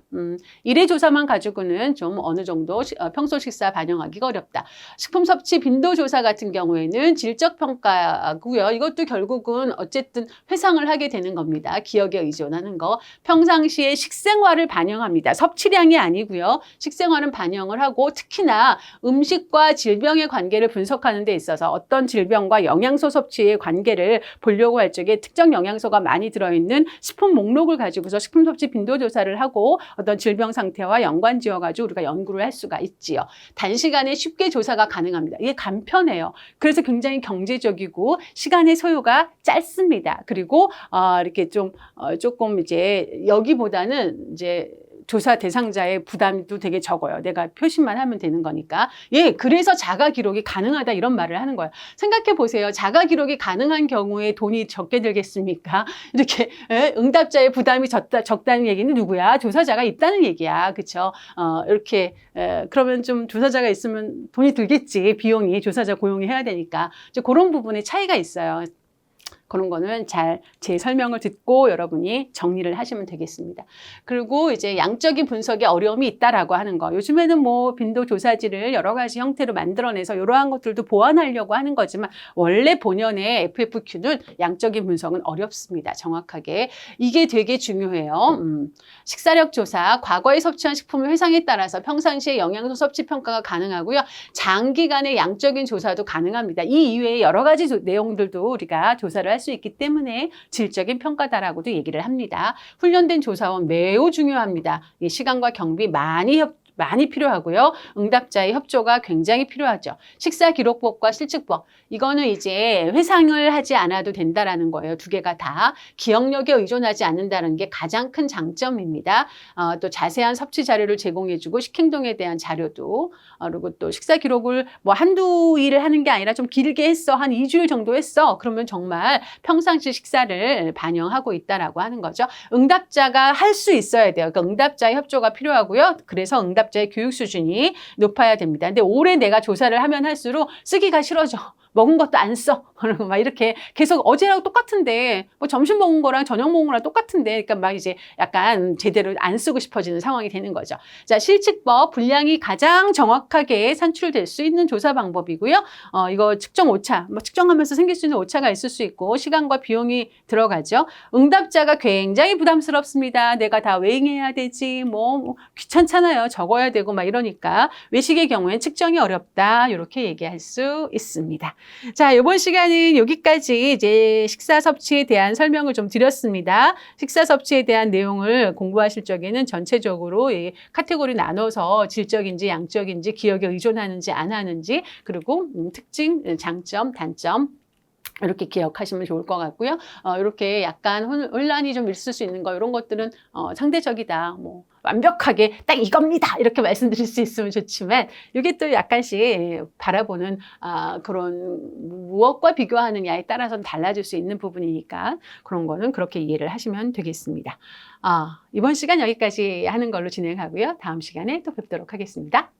일회 조사만 가지고는 좀 어느 정도 평소 식사 반영하기가 어렵다. 식품 섭취 빈도 조사 같은 경우에는 질적 평가고요. 이것도 결국은 어쨌든 회상을 하게 되는 겁니다. 기억에 의존하는 거. 평상시에 식생활을 반영합니다. 섭취량이 아니고요. 식생활은 반영을 하고 특히나 음식과 질병의 관계를 분석하는 데 있어서 어떤 질병과 영양소 섭취의 관계를 보려고 할 적에 특정 영양소가 많이 들어있는 식품 목록을 가지고서 식품 섭취 빈도 조사를 하고 어떤 질병 상태와 연관 지어가지고 우리가 연구를 할 수가 있지요. 단시간에 쉽게 조사가 가능합니다. 이게 간편해요. 그래서 굉장히 경제적이고 시간의 소요가 짧습니다. 그리고 이렇게 조금 이제 여기보다는 이제 조사 대상자의 부담도 되게 적어요. 내가 표시만 하면 되는 거니까. 예, 그래서 자가 기록이 가능하다 이런 말을 하는 거예요. 생각해 보세요. 자가 기록이 가능한 경우에 돈이 적게 들겠습니까? 이렇게 응답자의 부담이 적다는 얘기는 누구야? 조사자가 있다는 얘기야. 그렇죠? 이렇게 그러면 좀 조사자가 있으면 돈이 들겠지. 비용이 조사자 고용이 해야 되니까. 이제 그런 부분에 차이가 있어요. 그런 거는 잘 제 설명을 듣고 여러분이 정리를 하시면 되겠습니다. 그리고 이제 양적인 분석에 어려움이 있다라고 하는 거. 요즘에는 뭐 빈도 조사지를 여러 가지 형태로 만들어내서 이러한 것들도 보완하려고 하는 거지만 원래 본연의 FFQ는 양적인 분석은 어렵습니다. 정확하게. 이게 되게 중요해요. 식사력 조사, 과거에 섭취한 식품의 회상에 따라서 평상시에 영양소 섭취 평가가 가능하고요. 장기간의 양적인 조사도 가능합니다. 이 이외에 여러 가지 내용들도 우리가 조사를 할 수 있기 때문에 질적인 평가다라고도 얘기를 합니다. 훈련된 조사원 매우 중요합니다. 시간과 경비 많이 필요하고요. 응답자의 협조가 굉장히 필요하죠. 식사기록법과 실측법. 이거는 이제 회상을 하지 않아도 된다라는 거예요. 두 개가 다. 기억력에 의존하지 않는다는 게 가장 큰 장점입니다. 또 자세한 섭취 자료를 제공해주고 식행동에 대한 자료도 그리고 또 식사기록을 뭐 한두 일을 하는 게 아니라 좀 길게 했어. 한 2주일 정도 했어. 그러면 정말 평상시 식사를 반영하고 있다라고 하는 거죠. 응답자가 할 수 있어야 돼요. 그러니까 응답자의 협조가 필요하고요. 그래서 응답자의 교육 수준이 높아야 됩니다. 근데 오래 내가 조사를 하면 할수록 쓰기가 싫어져. 먹은 것도 안 써. 그리고 막 이렇게 계속 어제랑 똑같은데, 뭐 점심 먹은 거랑 저녁 먹은 거랑 똑같은데, 그러니까 막 이제 약간 제대로 안 쓰고 싶어지는 상황이 되는 거죠. 자, 실측법, 분량이 가장 정확하게 산출될 수 있는 조사 방법이고요. 이거 측정 오차, 뭐 측정하면서 생길 수 있는 오차가 있을 수 있고, 시간과 비용이 들어가죠. 응답자가 굉장히 부담스럽습니다. 내가 다 웨잉해야 되지, 뭐 귀찮잖아요. 적어야 되고 막 이러니까. 외식의 경우엔 측정이 어렵다. 이렇게 얘기할 수 있습니다. 자, 이번 시간은 여기까지 이제 식사 섭취에 대한 설명을 좀 드렸습니다. 식사 섭취에 대한 내용을 공부하실 적에는 전체적으로 카테고리 나눠서 질적인지 양적인지 기억에 의존하는지 안 하는지 그리고 특징, 장점, 단점 이렇게 기억하시면 좋을 것 같고요. 이렇게 약간 혼란이 좀 있을 수 있는 거 이런 것들은 상대적이다. 뭐 완벽하게 딱 이겁니다. 이렇게 말씀드릴 수 있으면 좋지만 이게 또 약간씩 바라보는 그런 무엇과 비교하느냐에 따라서는 달라질 수 있는 부분이니까 그런 거는 그렇게 이해를 하시면 되겠습니다. 이번 시간 여기까지 하는 걸로 진행하고요. 다음 시간에 또 뵙도록 하겠습니다.